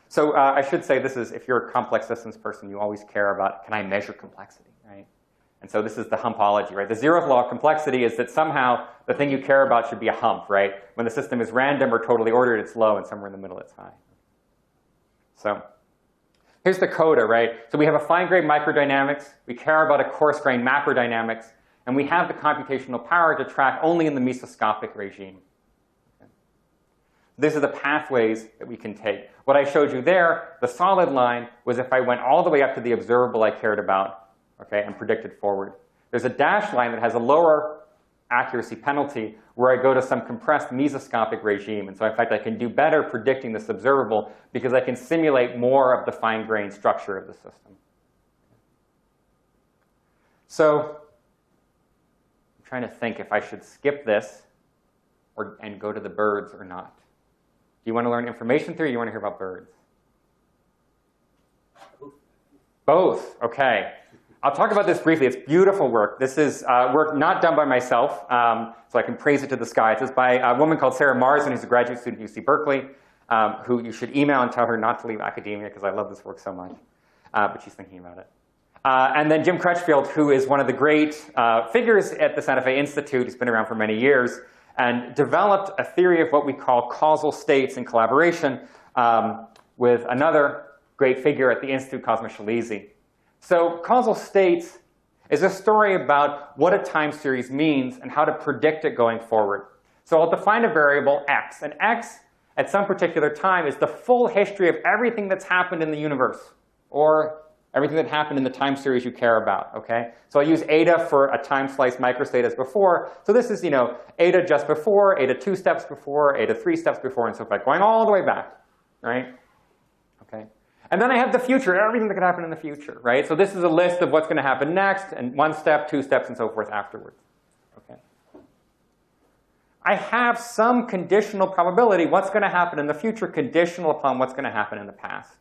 So I should say this is, if you're a complex systems person, you always care about, can I measure complexity, right? And so this is the humpology, right? The zeroth law of complexity is that somehow the thing you care about should be a hump, right? When the system is random or totally ordered, it's low, and somewhere in the middle, it's high. So here's the Coda, right? So we have a fine-grained microdynamics. We care about a coarse-grained macrodynamics. And we have the computational power to track only in the mesoscopic regime. Okay. These are the pathways that we can take. What I showed you there, the solid line, was if I went all the way up to the observable I cared about, okay, and predicted forward. There's a dashed line that has a lower accuracy penalty where I go to some compressed mesoscopic regime. And so, in fact, I can do better predicting this observable because I can simulate more of the fine-grained structure of the system. So I'm trying to think if I should skip this and go to the birds or not. Do you want to learn information theory or do you want to hear about birds? Both. OK. I'll talk about this briefly. It's beautiful work. This is work not done by myself, so I can praise it to the sky. It's by a woman called Sarah Marsden, who's a graduate student at UC Berkeley, who you should email and tell her not to leave academia, because I love this work so much. But she's thinking about it. And then Jim Crutchfield, who is one of the great figures at the Santa Fe Institute. He's been around for many years, and developed a theory of what we call causal states in collaboration with another great figure at the Institute, Cosmo Schalese. So causal states is a story about what a time series means and how to predict it going forward. So I'll define a variable x. And x, at some particular time, is the full history of everything that's happened in the universe, or everything that happened in the time series you care about. Okay? So I'll use eta for a time slice microstate as before. So this is, eta just before, eta 2 steps before, eta 3 steps before, and so forth, going all the way back. Right? Okay. And then I have the future, everything that could happen in the future, right? So this is a list of what's going to happen next, and 1 step, 2 steps, and so forth afterwards. Okay. I have some conditional probability what's going to happen in the future conditional upon what's going to happen in the past.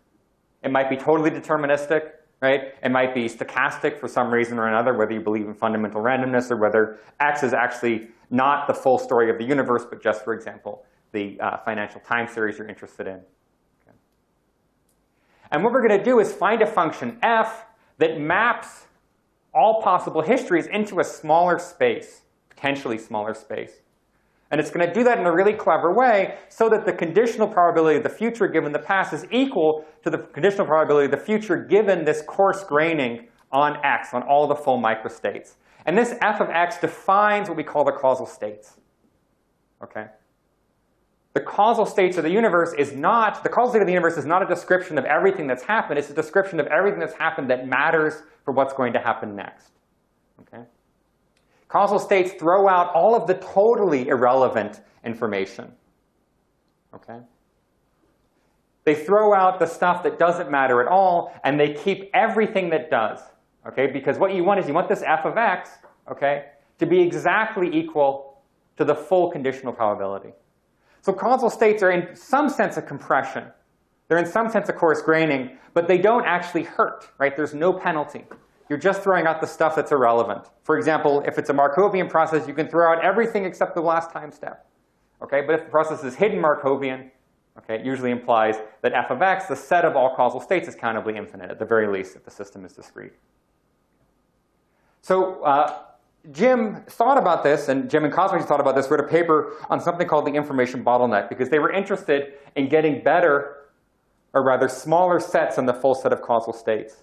It might be totally deterministic, right? It might be stochastic for some reason or another, whether you believe in fundamental randomness or whether X is actually not the full story of the universe, but just, for example, the financial time series you're interested in. And what we're going to do is find a function f that maps all possible histories into a smaller space, potentially smaller space. And it's going to do that in a really clever way so that the conditional probability of the future given the past is equal to the conditional probability of the future given this coarse graining on x, on all the full microstates. And this f of x defines what we call the causal states. Okay? The causal states of the universe is not, the causal state of the universe is not a description of everything that's happened. It's a description of everything that's happened that matters for what's going to happen next. Okay? Causal states throw out all of the totally irrelevant information. Okay? They throw out the stuff that doesn't matter at all, and they keep everything that does. Okay? Because what you want is you want this f of x, okay, to be exactly equal to the full conditional probability. So causal states are in some sense a compression. They're in some sense a coarse graining, but they don't actually hurt, right? There's no penalty. You're just throwing out the stuff that's irrelevant. For example, if it's a Markovian process, you can throw out everything except the last time step. Okay? But if the process is hidden Markovian, okay, it usually implies that f of x, the set of all causal states, is countably infinite, at the very least, if the system is discrete. So Jim thought about this, and Jim and Coarse-Grained thought about this, wrote a paper on something called the information bottleneck, because they were interested in getting better, or rather smaller sets than the full set of causal states.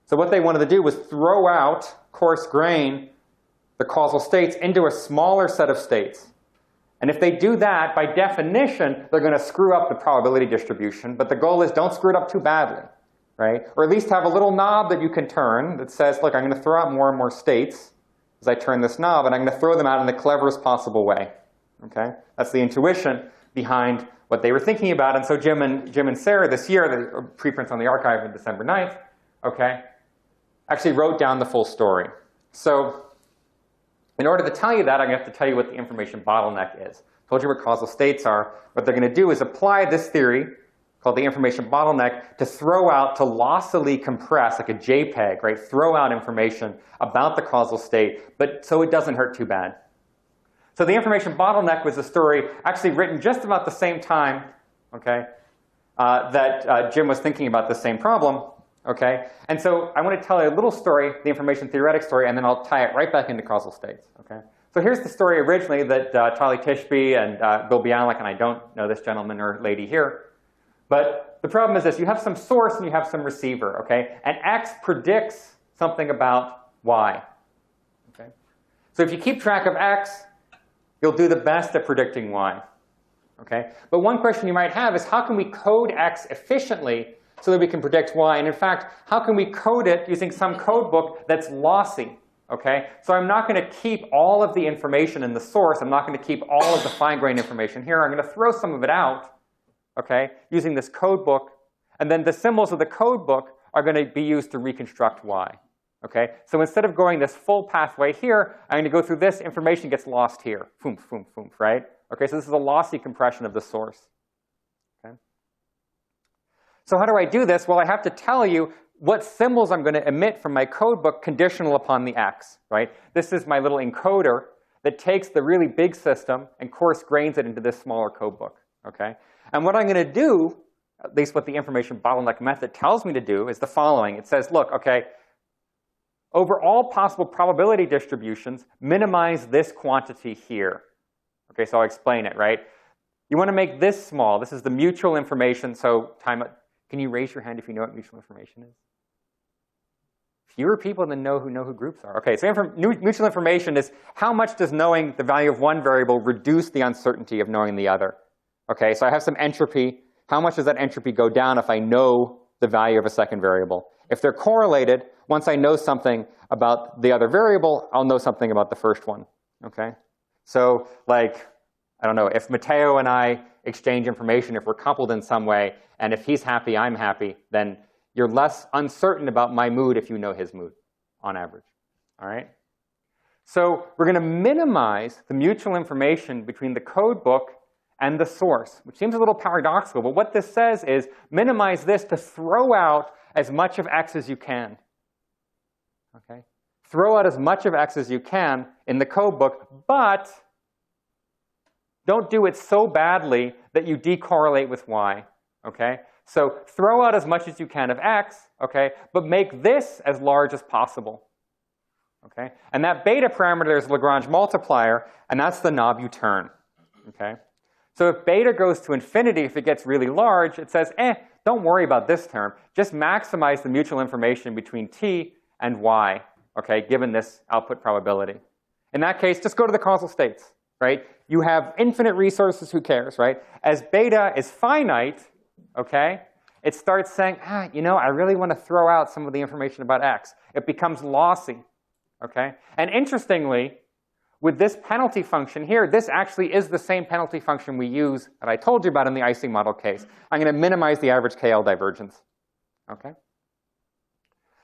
So what they wanted to do was throw out, coarse-grain, the causal states into a smaller set of states. And if they do that, by definition, they're going to screw up the probability distribution. But the goal is don't screw it up too badly, right? Or at least have a little knob that you can turn that says, look, I'm going to throw out more and more states as I turn this knob, and I'm going to throw them out in the cleverest possible way. Okay? That's the intuition behind what they were thinking about. And so Jim and Sarah this year, the preprints on the archive on December 9th, okay, actually wrote down the full story. So in order to tell you that, I'm going to have to tell you what the information bottleneck is. I told you what causal states are. What they're going to do is apply this theory, called the information bottleneck, to throw out, to lossily compress, like a JPEG, right? Throw out information about the causal state, but so it doesn't hurt too bad. So the information bottleneck was a story actually written just about the same time, okay, that Jim was thinking about the same problem. Okay? And so I want to tell you a little story, the information theoretic story, and then I'll tie it right back into causal states. Okay? So here's the story originally that Charlie Tishby and Bill Bialik, and I don't know this gentleman or lady here. But the problem is this. You have some source and you have some receiver. Okay? And X predicts something about Y. Okay? So if you keep track of X, you'll do the best at predicting Y. Okay? But one question you might have is, how can we code X efficiently so that we can predict Y? And in fact, how can we code it using some code book that's lossy? Okay? So I'm not going to keep all of the information in the source. I'm not going to keep all of the fine-grained information here. I'm going to throw some of it out, okay, using this code book. And then the symbols of the code book are going to be used to reconstruct Y. Okay? So instead of going this full pathway here, I'm going to go through this. Information gets lost here. Foomf, foomf, foomf, right? Okay, so this is a lossy compression of the source. So how do I do this? Well, I have to tell you what symbols I'm going to emit from my code book conditional upon the X, right? This is my little encoder that takes the really big system and coarse-grains it into this smaller code book, okay? And what I'm going to do, at least what the information bottleneck method tells me to do, is the following. It says, look, okay, over all possible probability distributions, minimize this quantity here. Okay, so I'll explain it, right? You want to make this small. This is the mutual information, so time. Can you raise your hand if you know what mutual information is? Fewer people than know who groups are. Okay, so mutual information is how much does knowing the value of one variable reduce the uncertainty of knowing the other? Okay, so I have some entropy. How much does that entropy go down if I know the value of a second variable? If they're correlated, once I know something about the other variable, I'll know something about the first one. Okay? So, like, I don't know, if Matteo and I exchange information, if we're coupled in some way, and if he's happy, I'm happy, then you're less uncertain about my mood if you know his mood, on average. All right? So we're going to minimize the mutual information between the code book and the source, which seems a little paradoxical. But what this says is minimize this to throw out as much of X as you can. Okay? Throw out as much of X as you can in the code book, but don't do it so badly that you decorrelate with Y. Okay? So throw out as much as you can of X, okay, but make this as large as possible. Okay? And that beta parameter is Lagrange multiplier, and that's the knob you turn. Okay? So if beta goes to infinity, if it gets really large, it says, don't worry about this term. Just maximize the mutual information between T and Y, okay, given this output probability. In that case, just go to the causal states, right? You have infinite resources, who cares, right? As beta is finite, okay, it starts saying, you know, I really want to throw out some of the information about X. It becomes lossy, okay? And interestingly, with this penalty function here, this actually is the same penalty function we use that I told you about in the Ising model case. I'm going to minimize the average KL divergence, okay?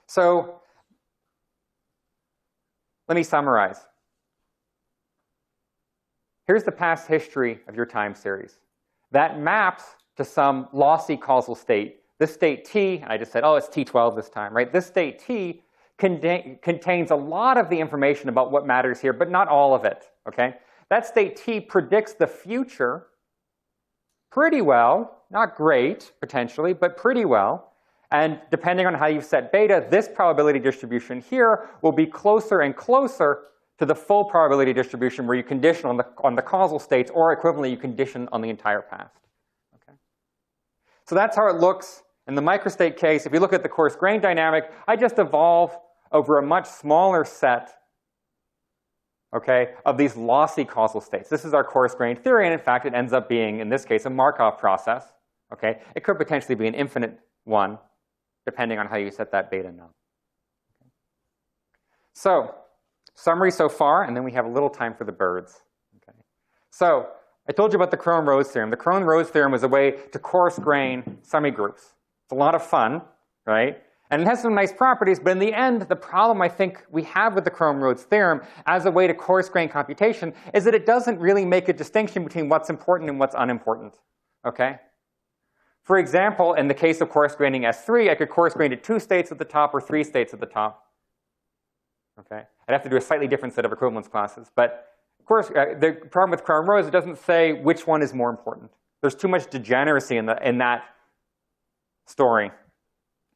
So let me summarize. Here's the past history of your time series. That maps to some lossy causal state. This state T, I just said, oh, it's T12 this time, right? This state T contains a lot of the information about what matters here, but not all of it, okay? that state T predicts the future pretty well, not great, potentially, but pretty well. And depending on how you set beta, this probability distribution here will be closer and closer to the full probability distribution where you condition on the causal states, or equivalently, you condition on the entire past. Okay? So that's how it looks in the microstate case. If you look at the coarse-grained dynamic, I just evolve over a much smaller set, okay, of these lossy causal states. This is our coarse-grained theory, and in fact, it ends up being, in this case, a Markov process. Okay? It could potentially be an infinite one, depending on how you set that beta num. Okay. So, summary so far, and then we have a little time for the birds. Okay. So, I told you about the Krohn-Rhodes theorem. The Krohn-Rhodes theorem was a way to coarse-grain semigroups. It's a lot of fun, right? And it has some nice properties, but in the end, the problem I think we have with the Krohn-Rhodes theorem as a way to coarse-grain computation is that it doesn't really make a distinction between what's important and what's unimportant. Okay? For example, in the case of coarse-graining S3, I could coarse-grain to 2 states at the top or 3 states at the top. Okay? I'd have to do a slightly different set of equivalence classes. But of course, the problem with Krohn-Rhodes, it doesn't say which one is more important. There's too much degeneracy in that story.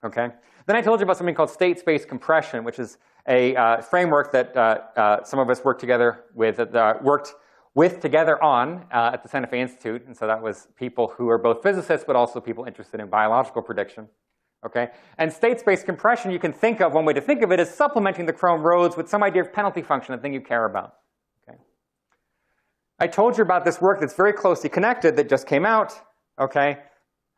Okay? Then I told you about something called state-space compression, which is a framework that some of us worked together on at the Santa Fe Institute. And so that was people who are both physicists, but also people interested in biological prediction. Okay? And state-space compression, you can think of, one way to think of it is supplementing the Krohn-Rhodes with some idea of penalty function, the thing you care about. Okay? I told you about this work that's very closely connected that just came out, okay,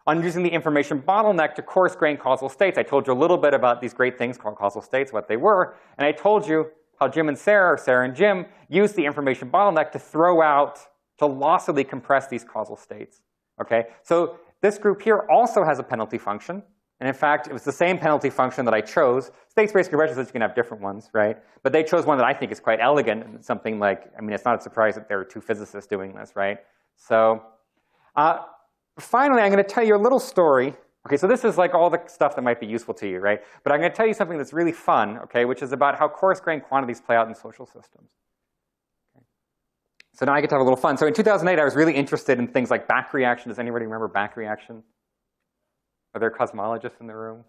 on using the information bottleneck to coarse-grain causal states. I told you a little bit about these great things called causal states, what they were, and I told you how Jim and Sarah, or Sarah and Jim, used the information bottleneck to to lossily compress these causal states. Okay? So this group here also has a penalty function, and in fact, it was the same penalty function that I chose. State-space compression says you can have different ones, right? But they chose one that I think is quite elegant, and something like, I mean, it's not a surprise that there are 2 physicists doing this, right? So, finally, I'm going to tell you a little story. Okay, so this is like all the stuff that might be useful to you, right? But I'm going to tell you something that's really fun, okay, which is about how coarse-grained quantities play out in social systems. Okay. So now I get to have a little fun. So in 2008, I was really interested in things like back reaction. Does anybody remember back reaction? Are there cosmologists in the room?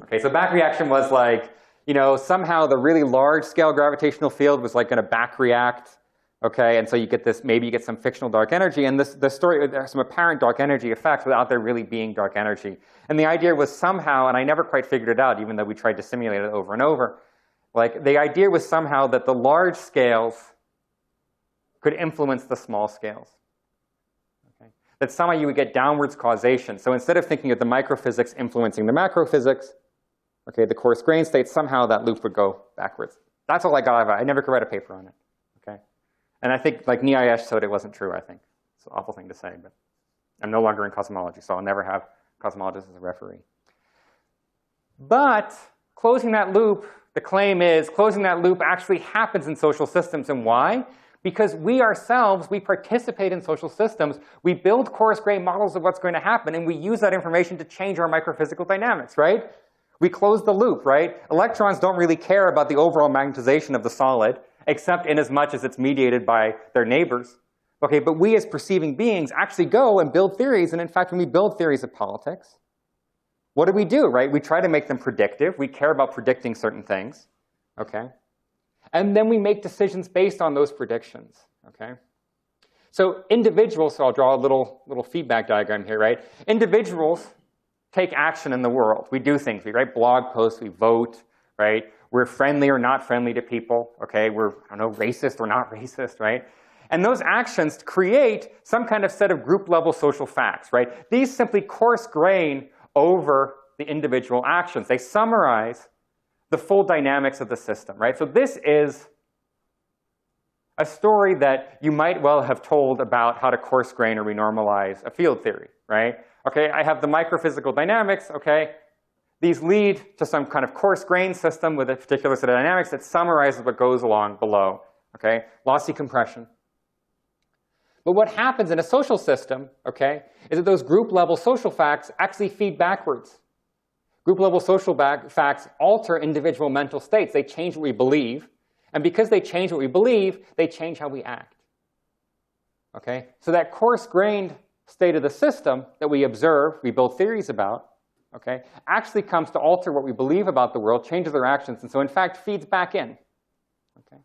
Okay, so back reaction was like, you know, somehow the really large-scale gravitational field was like going to back react. Okay, and so you get this, maybe you get some fictional dark energy, and the story, there's some apparent dark energy effects without there really being dark energy. And the idea was somehow, and I never quite figured it out, even though we tried to simulate it over and over, like the idea was somehow that the large scales could influence the small scales. Okay? That somehow you would get downwards causation. So instead of thinking of the microphysics influencing the macrophysics, okay, the coarse-grained state, somehow that loop would go backwards. That's all I got out of it. I never could write a paper on it. Okay? And I think, like, Niayesh showed it wasn't true, I think. It's an awful thing to say, but I'm no longer in cosmology, so I'll never have cosmologists as a referee. But closing that loop, the claim is, closing that loop actually happens in social systems. And why? Because we ourselves, we participate in social systems. We build coarse-grained models of what's going to happen, and we use that information to change our microphysical dynamics, right? We close the loop, right? Electrons don't really care about the overall magnetization of the solid, except in as much as it's mediated by their neighbors. Okay, but we as perceiving beings actually go and build theories, and in fact, when we build theories of politics, what do, right? We try to make them predictive. We care about predicting certain things, okay? And then we make decisions based on those predictions, okay? So individuals, so I'll draw a little feedback diagram here, right? Individuals take action in the world. We do things. We write blog posts. We vote, right? We're friendly or not friendly to people, okay? We're, I don't know, racist or not racist, right? And those actions create some kind of set of group-level social facts, right? These simply coarse-grain over the individual actions. They summarize the full dynamics of the system, right? So this is a story that you might well have told about how to coarse-grain or renormalize a field theory, right? Okay, I have the microphysical dynamics, okay? These lead to some kind of coarse-grained system with a particular set of dynamics that summarizes what goes along below, okay? Lossy compression. But what happens in a social system, okay, is that those group-level social facts actually feed backwards. Group-level social facts alter individual mental states. They change what we believe. And because they change what we believe, they change how we act. Okay? So that coarse-grained state of the system that we observe, we build theories about, okay, actually comes to alter what we believe about the world, changes our actions, and so in fact feeds back in. Okay?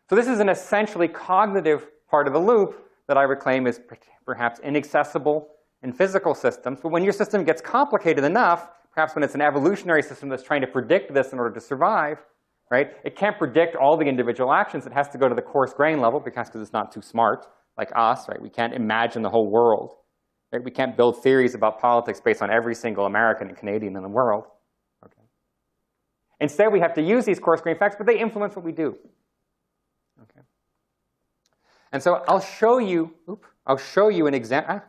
So this is an essentially cognitive part of the loop that I would claim is perhaps inaccessible in physical systems. But when your system gets complicated enough, perhaps when it's an evolutionary system that's trying to predict this in order to survive, right, it can't predict all the individual actions. It has to go to the coarse-grained level because it's not too smart like us, right? We can't imagine the whole world. Right? We can't build theories about politics based on every single American and Canadian in the world. Okay. Instead, we have to use these coarse-grained facts, but they influence what we do. Okay. And so I'll show you an example.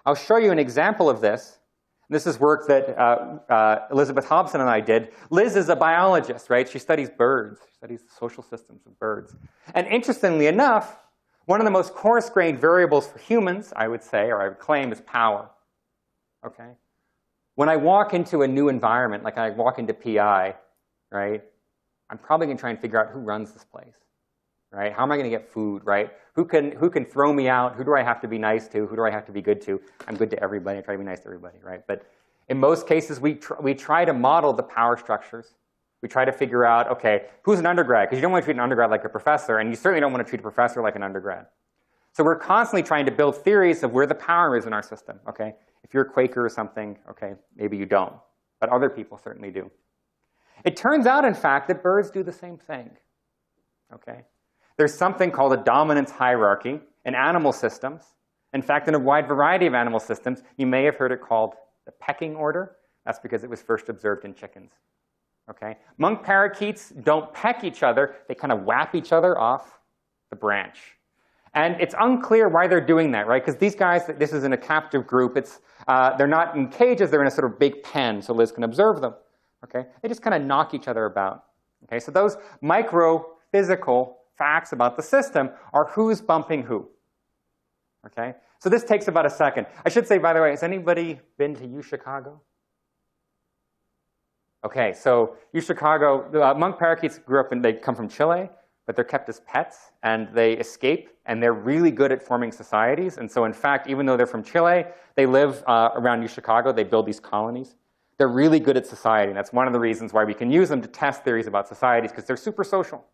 I'll show you an example of this. This is work that Elizabeth Hobson and I did. Liz is a biologist, right? She studies birds. She studies the social systems of birds. And interestingly enough, one of the most coarse-grained variables for humans, I would say, or I would claim, is power. Okay? When I walk into a new environment, like I walk into PI, right, I'm probably going to try and figure out who runs this place. Right? How am I going to get food, right? Who can throw me out? Who do I have to be nice to? Who do I have to be good to? I'm good to everybody. I try to be nice to everybody, right? But in most cases, we try to model the power structures. We try to figure out, okay, who's an undergrad? Because you don't want to treat an undergrad like a professor, and you certainly don't want to treat a professor like an undergrad. So we're constantly trying to build theories of where the power is in our system, okay? If you're a Quaker or something, okay, maybe you don't. But other people certainly do. It turns out, in fact, that birds do the same thing, okay? There's something called a dominance hierarchy in animal systems. In fact, in a wide variety of animal systems, you may have heard it called the pecking order. That's because it was first observed in chickens. Okay? Monk parakeets don't peck each other. They kind of whap each other off the branch. And it's unclear why they're doing that, right? Because these guys, this is in a captive group. They're not in cages. They're in a sort of big pen, so Liz can observe them. Okay? They just kind of knock each other about. Okay? So those micro-physical facts about the system are who's bumping who. Okay? So this takes about a second. I should say, by the way, has anybody been to UChicago? Okay, so UChicago, monk parakeets they come from Chile, but they're kept as pets, and they escape, and they're really good at forming societies. And so in fact, even though they're from Chile, they live around UChicago. They build these colonies. They're really good at society, and that's one of the reasons why we can use them to test theories about societies, because they're super social.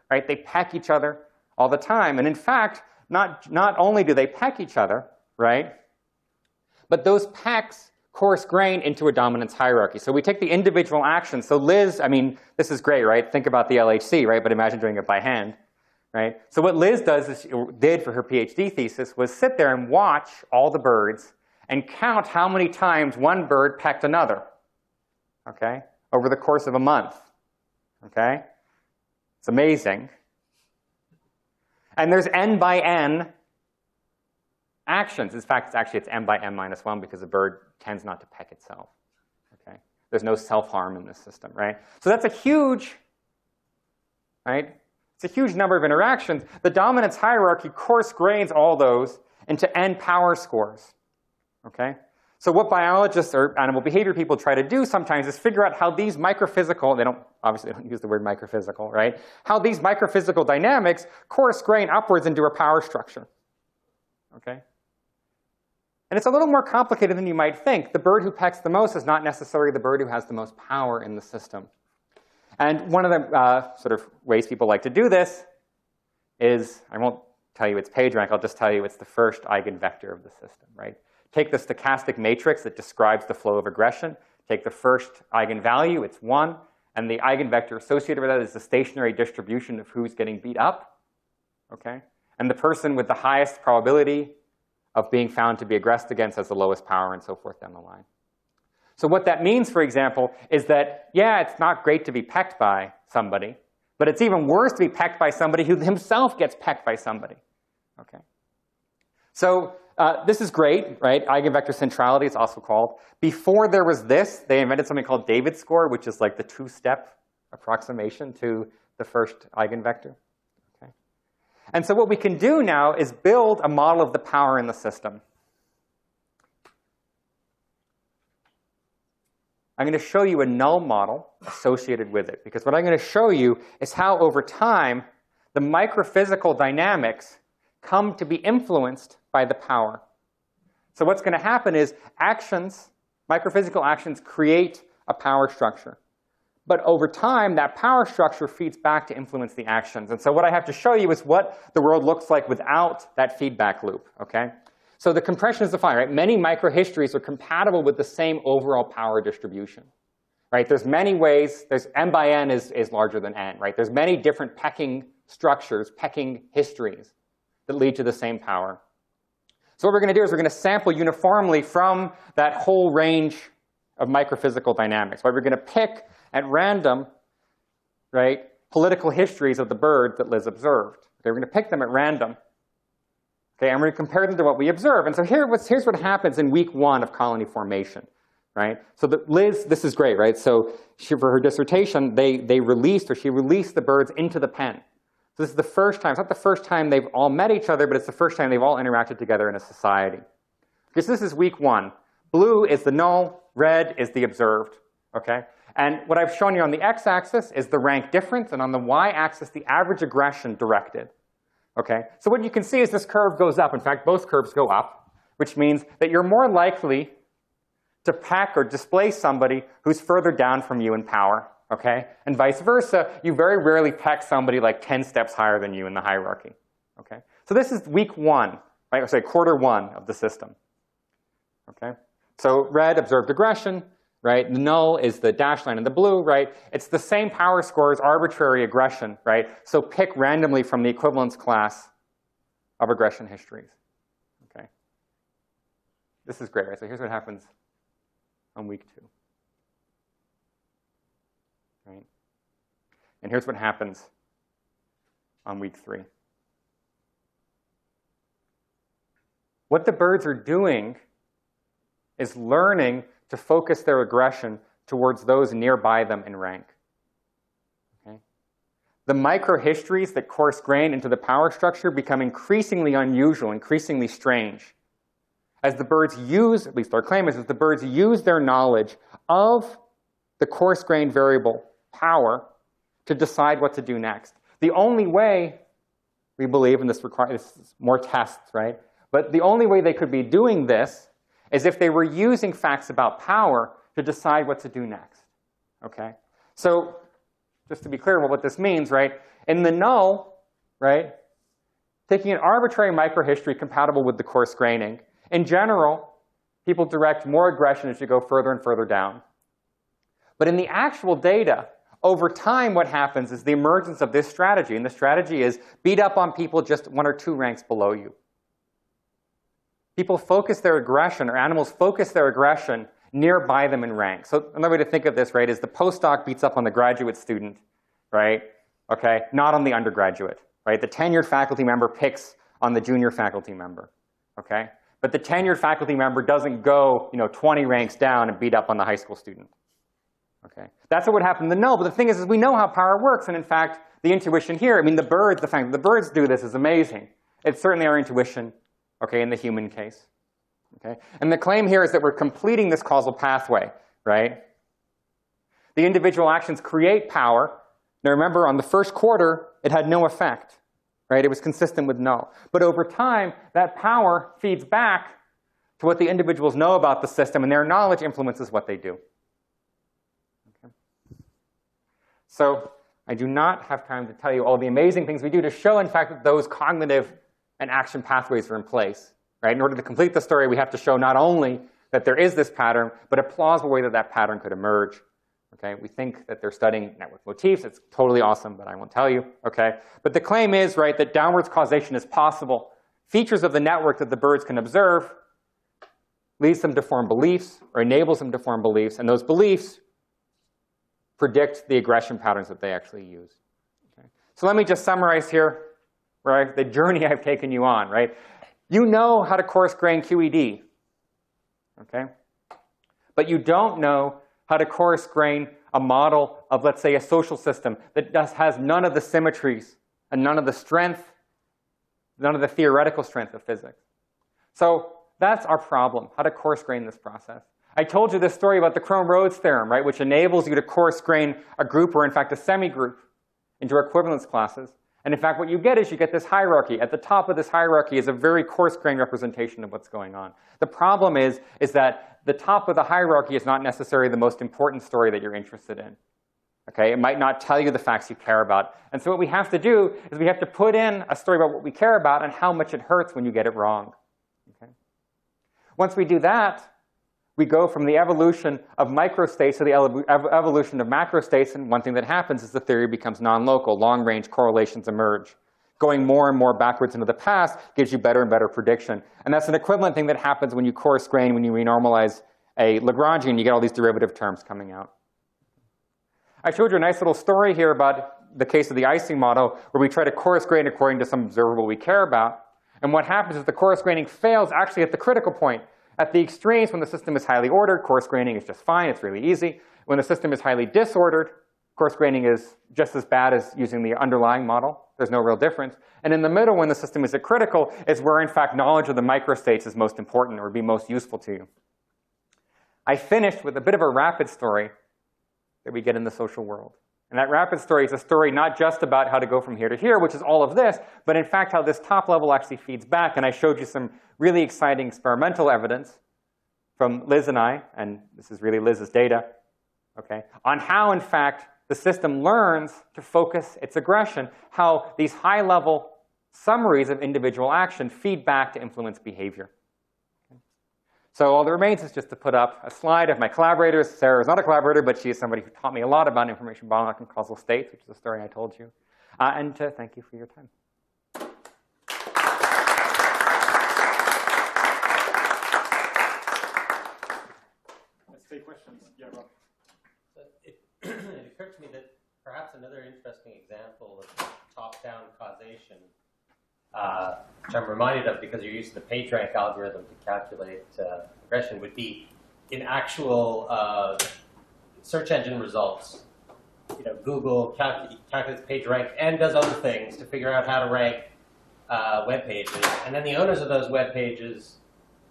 Right? They peck each other all the time. And in fact, not only do they peck each other, right, but those pecks coarse-grain into a dominance hierarchy. So we take the individual actions. So Liz, I mean, this is great, right? Think about the LHC, right? But imagine doing it by hand, right? So what Liz did for her PhD thesis was sit there and watch all the birds and count how many times one bird pecked another, okay, over the course of a month, okay? It's amazing. And there's n by n actions. In fact, it's n by n minus 1 because a bird tends not to peck itself. Okay? There's no self-harm in this system, right? So that's a huge, right? It's a huge number of interactions. The dominance hierarchy coarse-grains all those into n power scores. Okay? So what biologists or animal behavior people try to do sometimes is figure out how these microphysical, obviously they don't use the word microphysical, right? How these microphysical dynamics coarse-grain upwards into a power structure. Okay? And it's a little more complicated than you might think. The bird who pecks the most is not necessarily the bird who has the most power in the system. And one of the sort of ways people like to do this is, I won't tell you its page rank, I'll just tell you it's the first eigenvector of the system, right? Take the stochastic matrix that describes the flow of aggression. Take the first eigenvalue, it's 1. And the eigenvector associated with that is the stationary distribution of who's getting beat up. Okay? And the person with the highest probability of being found to be aggressed against has the lowest power, and so forth down the line. So what that means, for example, is that, yeah, it's not great to be pecked by somebody, but it's even worse to be pecked by somebody who himself gets pecked by somebody. Okay? So this is great, right? Eigenvector centrality, it's also called. Before there was this, they invented something called David's score, which is like the two-step approximation to the first eigenvector. Okay? And so what we can do now is build a model of the power in the system. I'm going to show you a null model associated with it, because what I'm going to show you is how, over time, the microphysical dynamics come to be influenced by the power. So what's going to happen is actions, microphysical actions, create a power structure. But over time, that power structure feeds back to influence the actions. And so what I have to show you is what the world looks like without that feedback loop, okay? So the compression is defined, right? Many microhistories are compatible with the same overall power distribution, right? There's many ways. There's M by N is larger than N, right? There's many different pecking structures, pecking histories that lead to the same power. So what we're going to do is we're going to sample uniformly from that whole range of microphysical dynamics, right? We're going to pick at random, right, political histories of the bird that Liz observed. Okay, we're going to pick them at random. Okay, and we're going to compare them to what we observe. And so here's what happens in week 1 of colony formation, right? So Liz, this is great, right? So for her dissertation, she released the birds into the pen. So this is the first time. It's not the first time they've all met each other, but it's the first time they've all interacted together in a society. Okay, so this is week 1. Blue is the null, red is the observed, okay? And what I've shown you on the x-axis is the rank difference, and on the y-axis, the average aggression directed. Okay? So what you can see is this curve goes up. In fact, both curves go up, which means that you're more likely to peck or displace somebody who's further down from you in power. Okay? And vice versa, you very rarely peck somebody like 10 steps higher than you in the hierarchy. Okay? So this is week 1, right? Or say quarter 1 of the system. Okay? So red, observed aggression. Right? The null is the dashed line in the blue, right? It's the same power score as arbitrary aggression, right? So pick randomly from the equivalence class of aggression histories. Okay? This is great, right? So here's what happens on week 2. Right? And here's what happens on week 3. What the birds are doing is learning to focus their aggression towards those nearby them in rank. Okay? The microhistories that coarse-grain into the power structure become increasingly unusual, increasingly strange. As the birds use, at least our claim is, as the birds use their knowledge of the coarse-grained variable power to decide what to do next. The only way, we believe, and this requires more tests, right? But the only way they could be doing this is if they were using facts about power to decide what to do next, okay? So just to be clear about what this means, right? In the null, right, taking an arbitrary microhistory compatible with the coarse graining, in general, people direct more aggression as you go further and further down. But in the actual data, over time, what happens is the emergence of this strategy, and the strategy is beat up on people just 1 or 2 ranks below you. People focus their aggression, or animals focus their aggression nearby them in rank. So another way to think of this, right, is the postdoc beats up on the graduate student, right? Okay, not on the undergraduate, right? The tenured faculty member picks on the junior faculty member, okay? But the tenured faculty member doesn't go, 20 ranks down and beat up on the high school student, okay? That's what would happen in the null. But the thing is we know how power works, and in fact, the intuition here, the fact that the birds do this is amazing. It's certainly our intuition. Okay, in the human case. Okay? And the claim here is that we're completing this causal pathway, right? The individual actions create power. Now remember, on the first quarter, it had no effect, right? It was consistent with null. But over time, that power feeds back to what the individuals know about the system, and their knowledge influences what they do. Okay? So I do not have time to tell you all the amazing things we do to show, in fact, that those cognitive and action pathways are in place, right? In order to complete the story, we have to show not only that there is this pattern, but a plausible way that that pattern could emerge. Okay? We think that they're studying network motifs. It's totally awesome, but I won't tell you. Okay? But the claim is, right, that downwards causation is possible. Features of the network that the birds can observe leads them to form beliefs, or enables them to form beliefs, and those beliefs predict the aggression patterns that they actually use. Okay? So let me just summarize here. Right, the journey I've taken you on, right? You know how to coarse-grain QED, okay? But you don't know how to coarse-grain a model of, let's say, a social system that has none of the symmetries and none of the strength, none of the theoretical strength of physics. So that's our problem, how to coarse-grain this process. I told you this story about the Krohn-Rhodes Theorem, right, which enables you to coarse-grain a group, or in fact a semi-group, into equivalence classes. And in fact, what you get is you get this hierarchy. At the top of this hierarchy is a very coarse-grained representation of what's going on. The problem is that the top of the hierarchy is not necessarily the most important story that you're interested in. Okay? It might not tell you the facts you care about. And so what we have to do is we have to put in a story about what we care about and how much it hurts when you get it wrong. Okay? Once we do that, we go from the evolution of microstates to the evolution of macrostates, and one thing that happens is the theory becomes non-local. Long-range correlations emerge. Going more and more backwards into the past gives you better and better prediction. And that's an equivalent thing that happens when you coarse grain, when you renormalize a Lagrangian, you get all these derivative terms coming out. I showed you a nice little story here about the case of the icing model, where we try to coarse grain according to some observable we care about. And what happens is the coarse graining fails actually at the critical point. At the extremes, when the system is highly ordered, coarse graining is just fine. It's really easy. When the system is highly disordered, coarse graining is just as bad as using the underlying model. There's no real difference. And in the middle, when the system is at critical, is where, in fact, knowledge of the microstates is most important or would be most useful to you. I finished with a bit of a rapid story that we get in the social world. And that rapid story is a story not just about how to go from here to here, which is all of this, but in fact how this top level actually feeds back. And I showed you some really exciting experimental evidence from Liz and I, and this is really Liz's data, okay, on how, in fact, the system learns to focus its aggression, how these high-level summaries of individual action feed back to influence behavior. So all that remains is just to put up a slide of my collaborators. Sarah is not a collaborator, but she is somebody who taught me a lot about information bottleneck and causal states, which is a story I told you. And to thank you for your time. Let's take questions. Yeah, Rob. So it occurred to me that perhaps another interesting example of top-down causation, which I'm reminded of because you're using the PageRank algorithm to calculate regression, would be in actual search engine results. You know, Google calculates PageRank and does other things to figure out how to rank web pages, and then the owners of those web pages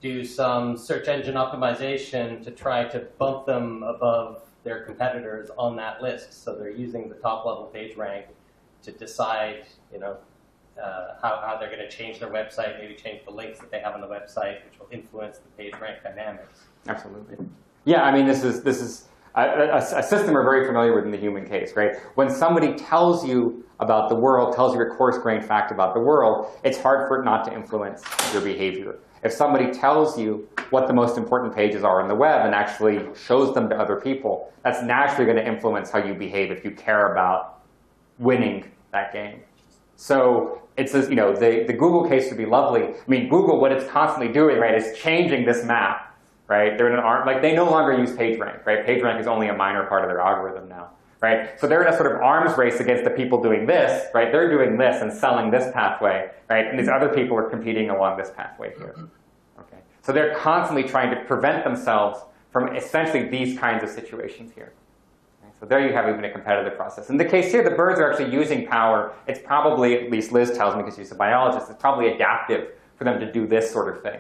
do some search engine optimization to try to bump them above their competitors on that list. So they're using the top-level PageRank to decide, you know, how they're going to change their website, maybe change the links that they have on the website, which will influence the PageRank dynamics. Absolutely. Yeah, I mean, this is a system we're very familiar with in the human case, right? When somebody tells you about the world, tells you a coarse-grained fact about the world, it's hard for it not to influence your behavior. If somebody tells you what the most important pages are on the web and actually shows them to other people, that's naturally going to influence how you behave if you care about winning that game. So it says, you know, the Google case would be lovely. I mean, Google, what it's constantly doing, right, is changing this map, right? They're in an like they no longer use PageRank, right? PageRank is only a minor part of their algorithm now, right? So they're in a sort of arms race against the people doing this, right? They're doing this and selling this pathway, right? And these other people are competing along this pathway here. Okay. So they're constantly trying to prevent themselves from essentially these kinds of situations here. So there you have even a competitive process. In the case here, the birds are actually using power. It's probably, at least Liz tells me because she's a biologist, it's probably adaptive for them to do this sort of thing,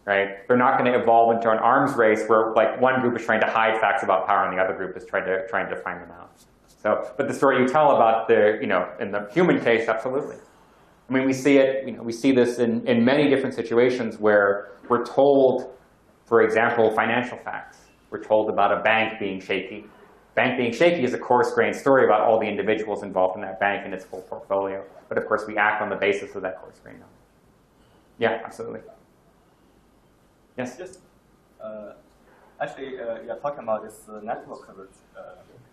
right? They're not going to evolve into an arms race where like one group is trying to hide facts about power and the other group is trying to find them out. So, but the story you tell about the, you know, in the human case, absolutely. I mean, we see it, you know, we see this in many different situations where we're told, for example, financial facts. We're told about a bank being shaky. Bank being shaky is a coarse-grained story about all the individuals involved in that bank and its full portfolio. But of course, we act on the basis of that coarse-grained knowledge. Yeah, absolutely. Yes? Yes. Actually, you're talking about this network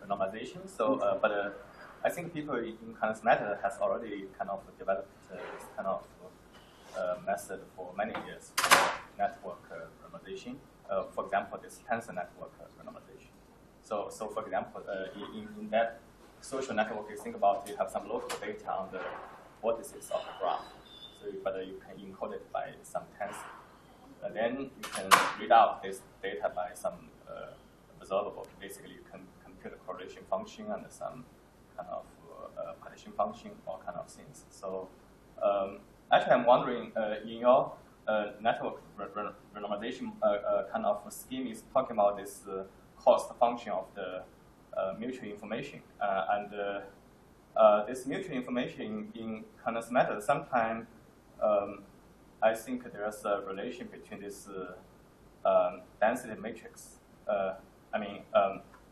renormalization. So, but I think people in Khan's method has already kind of developed this kind of method for many years for network renormalization. For example, this tensor network renormalization. So for example, in that social network, you think about you have some local data on the vertices of the graph. So, but you can encode it by some tensor. And then you can read out this data by some observable. Basically, you can compute a correlation function and some kind of partition function, all kind of things. So actually, I'm wondering, in your network renormalization kind of scheme is talking about this cost function of the mutual information. And this mutual information in continuous matter, sometimes I think there's a relation between this density matrix.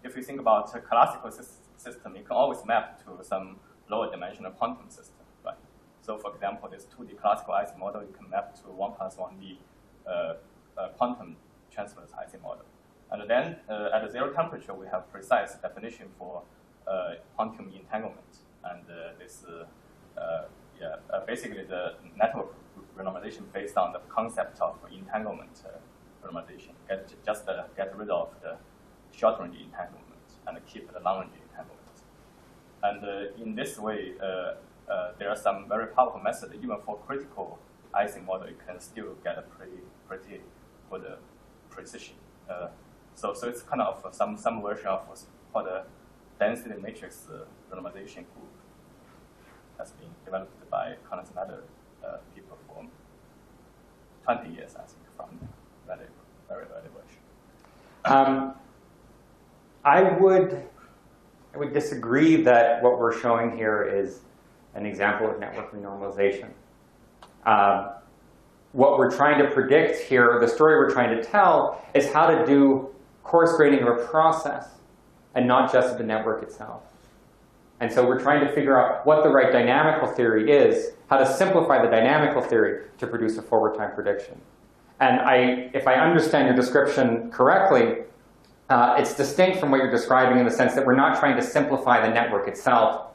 If you think about a classical system, you can always map to some lower dimensional quantum system, right? So for example, this 2D classical IC model, you can map to 1 plus 1D quantum transverse IC model. And then at the 0 temperature, we have precise definition for quantum entanglement. And basically the network renormalization based on the concept of entanglement renormalization. Get rid of the short-range entanglement and keep the long-range entanglement. And in this way, there are some very powerful methods. Even for critical IC model, you can still get a pretty good precision. So it's kind of some version of what the density matrix renormalization group has been developed by continuous matter people for 20 years, I think, from very early version. I would disagree that what we're showing here is an example of network renormalization. What we're trying to predict here, the story we're trying to tell, is how to do coarse grading of a process and not just of the network itself. And so we're trying to figure out what the right dynamical theory is, how to simplify the dynamical theory to produce a forward time prediction. And if I understand your description correctly, it's distinct from what you're describing in the sense that we're not trying to simplify the network itself.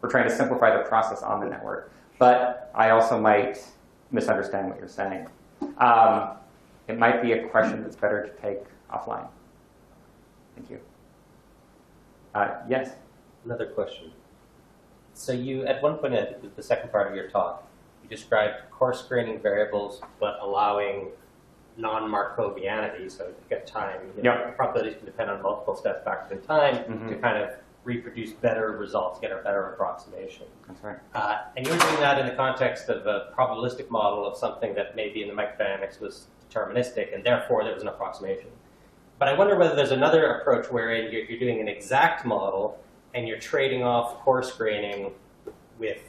We're trying to simplify the process on the network. But I also might misunderstand what you're saying. It might be a question that's better to take offline. Thank you. Yes? Another question. So you, at one point, I think it was the second part of your talk, you described coarse graining variables, but allowing non-Markovianity, so to get time, probabilities can depend on multiple steps back in time to kind of reproduce better results, get a better approximation. That's right. And you're doing that in the context of a probabilistic model of something that maybe in the microdynamics was deterministic, and therefore there was an approximation. But I wonder whether there's another approach wherein you're doing an exact model and you're trading off coarse graining with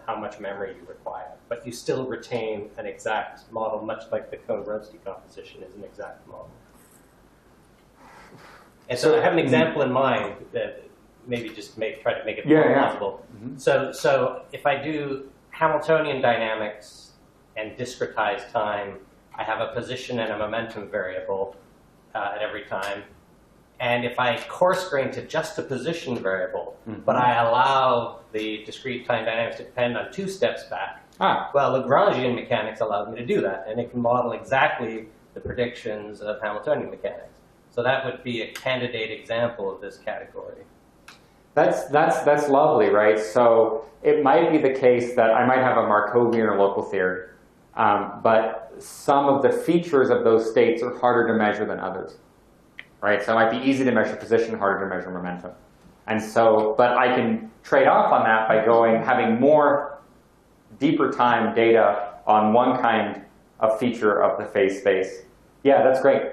how much memory you require. But you still retain an exact model, much like the Cohn-Rhodes decomposition is an exact model. And so I have an example in mind that maybe just try to make it more possible. So if I do Hamiltonian dynamics and discretize time, I have a position and a momentum variable at every time. And if I coarse grain to just a position variable, but I allow the discrete time dynamics to depend on 2 steps back, well, Lagrangian mechanics allows me to do that. And it can model exactly the predictions of Hamiltonian mechanics. So that would be a candidate example of this category. That's lovely, right? So it might be the case that I might have a Markovian or local theory, but some of the features of those states are harder to measure than others, right? So it might be easy to measure position, harder to measure momentum. And so, but I can trade off on that by having more deeper time data on one kind of feature of the phase space. Yeah, that's great.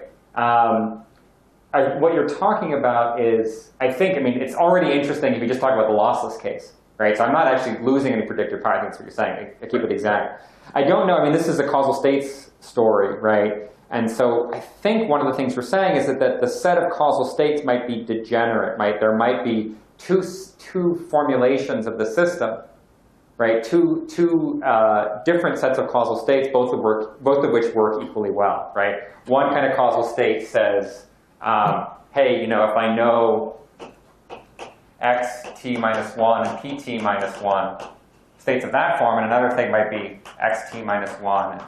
What you're talking about is, it's already interesting if you just talk about the lossless case, right? So I'm not actually losing any predicted power. I think that's what you're saying. I keep it exact. I don't know. This is a causal states story, right? And so I think one of the things we're saying is that the set of causal states might be degenerate, right? There might be two formulations of the system, right? Two different sets of causal states, both of which work equally well, right? One kind of causal state says, hey, if I know xt minus 1 and pt minus 1, states of that form, and another thing might be xt minus 1 and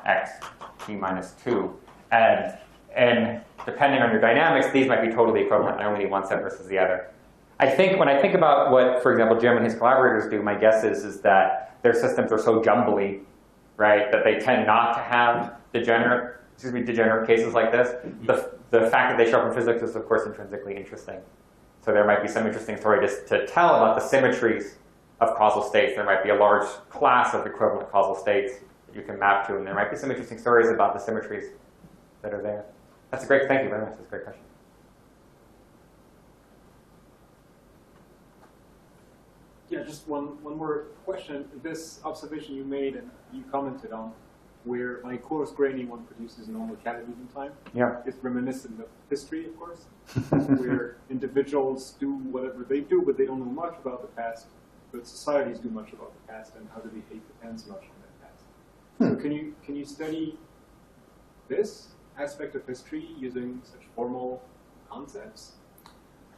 xt minus 2. And depending on your dynamics, these might be totally equivalent. I only need one set versus the other. I think when I think about what, for example, Jim and his collaborators do, my guess is that their systems are so jumbly, right, that they tend not to have degenerate cases like this. The fact that they show up in physics is, of course, intrinsically interesting. So there might be some interesting story to tell about the symmetries of causal states. There might be a large class of equivalent causal states that you can map to, and there might be some interesting stories about the symmetries that are there. That's a great, thank you very much. That's a great question. Yeah, just one more question. This observation you made and you commented on, where by coarse graining one produces non-localities in time, is reminiscent of history, of course, where individuals do whatever they do, but they don't know much about the past, but societies do much about the past, and how they behave depends much on that past. So can you study this aspect of history using such formal concepts?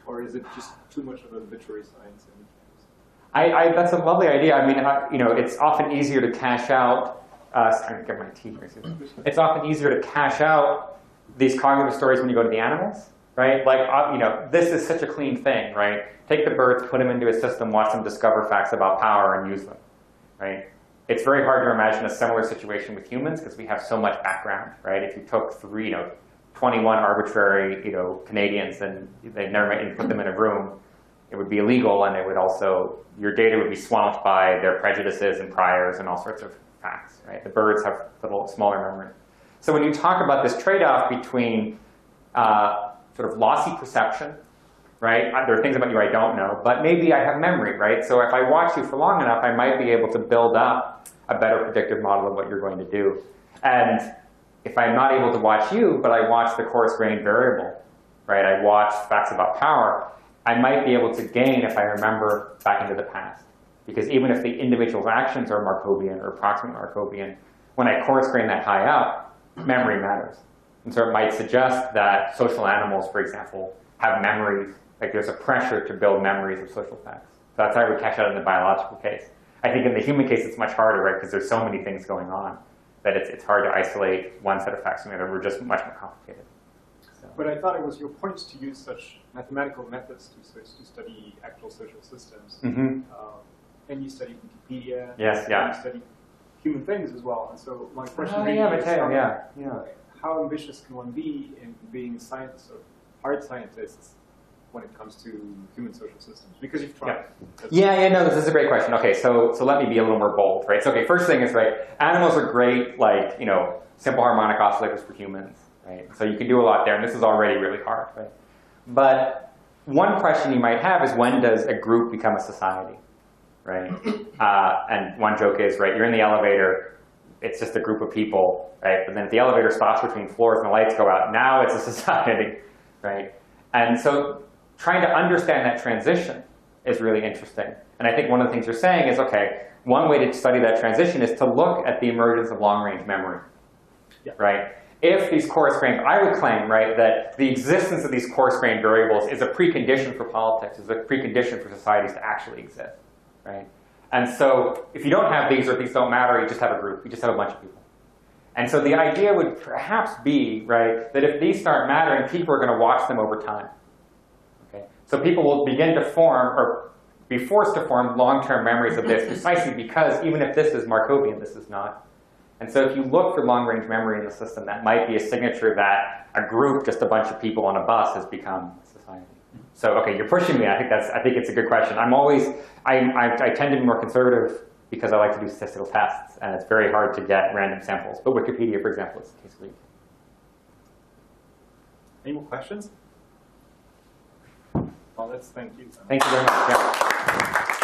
Or is it just too much of a literary science? That's a lovely idea. I mean, it's often easier to cash out. I'm gonna get my tea here. It's often easier to cash out these cognitive stories when you go to the animals, right? Like, this is such a clean thing, right? Take the birds, put them into a system, watch them discover facts about power, and use them, right? It's very hard to imagine a similar situation with humans because we have so much background, right? If you took 21 arbitrary, Canadians and they never met and put them in a room, it would be illegal, and it would also, your data would be swamped by their prejudices and priors and all sorts of facts, right? The birds have a little smaller memory. So when you talk about this trade-off between sort of lossy perception, right? There are things about you I don't know, but maybe I have memory, right? So if I watch you for long enough, I might be able to build up a better predictive model of what you're going to do. And if I'm not able to watch you, but I watch the coarse-grained variable, right? I watch facts about power, I might be able to gain if I remember back into the past. Because even if the individual's actions are Markovian or approximate Markovian, when I coarse-grain that high up, memory matters. And so it might suggest that social animals, for example, have memories. Like there's a pressure to build memories of social facts. So that's how I would cash out in the biological case. I think in the human case, it's much harder, right? Because there's so many things going on that it's hard to isolate one set of facts from the other. We're just much more complicated. So. But I thought it was your point to use such mathematical methods to study actual social systems. Mm-hmm. And you study Wikipedia. Yes, yeah. And you study human things as well. And so my question is, how ambitious can one be in being scientists or hard scientists when it comes to human social systems? Because you've tried. No, this is a great question. Okay, so let me be a little more bold, right? So, okay, first thing is, right, animals are great, like, simple harmonic oscillators for humans, right? So you can do a lot there, and this is already really hard, right? But one question you might have is, when does a group become a society, right? And one joke is, right, you're in the elevator, it's just a group of people, right? But then if the elevator stops between floors and the lights go out, now it's a society, right? And so trying to understand that transition is really interesting. And I think one of the things you're saying is, okay, one way to study that transition is to look at the emergence of long-range memory, right? If these coarse-grained, I would claim, right, that the existence of these coarse-grained variables is a precondition for politics, is a precondition for societies to actually exist, right? And so if you don't have these, or if these don't matter, you just have a group. You just have a bunch of people. And so the idea would perhaps be, right, that if these start mattering, people are going to watch them over time. Okay? So people will begin to form, or be forced to form long-term memories of this, precisely because even if this is Markovian, this is not. And so if you look for long-range memory in the system, that might be a signature that a group, just a bunch of people on a bus, has become society. So, okay, you're pushing me. I think it's a good question. I tend to be more conservative because I like to do statistical tests, and it's very hard to get random samples. But Wikipedia, for example, is the case for you. Any more questions? Well, let's thank you. Thank you very much. Yeah.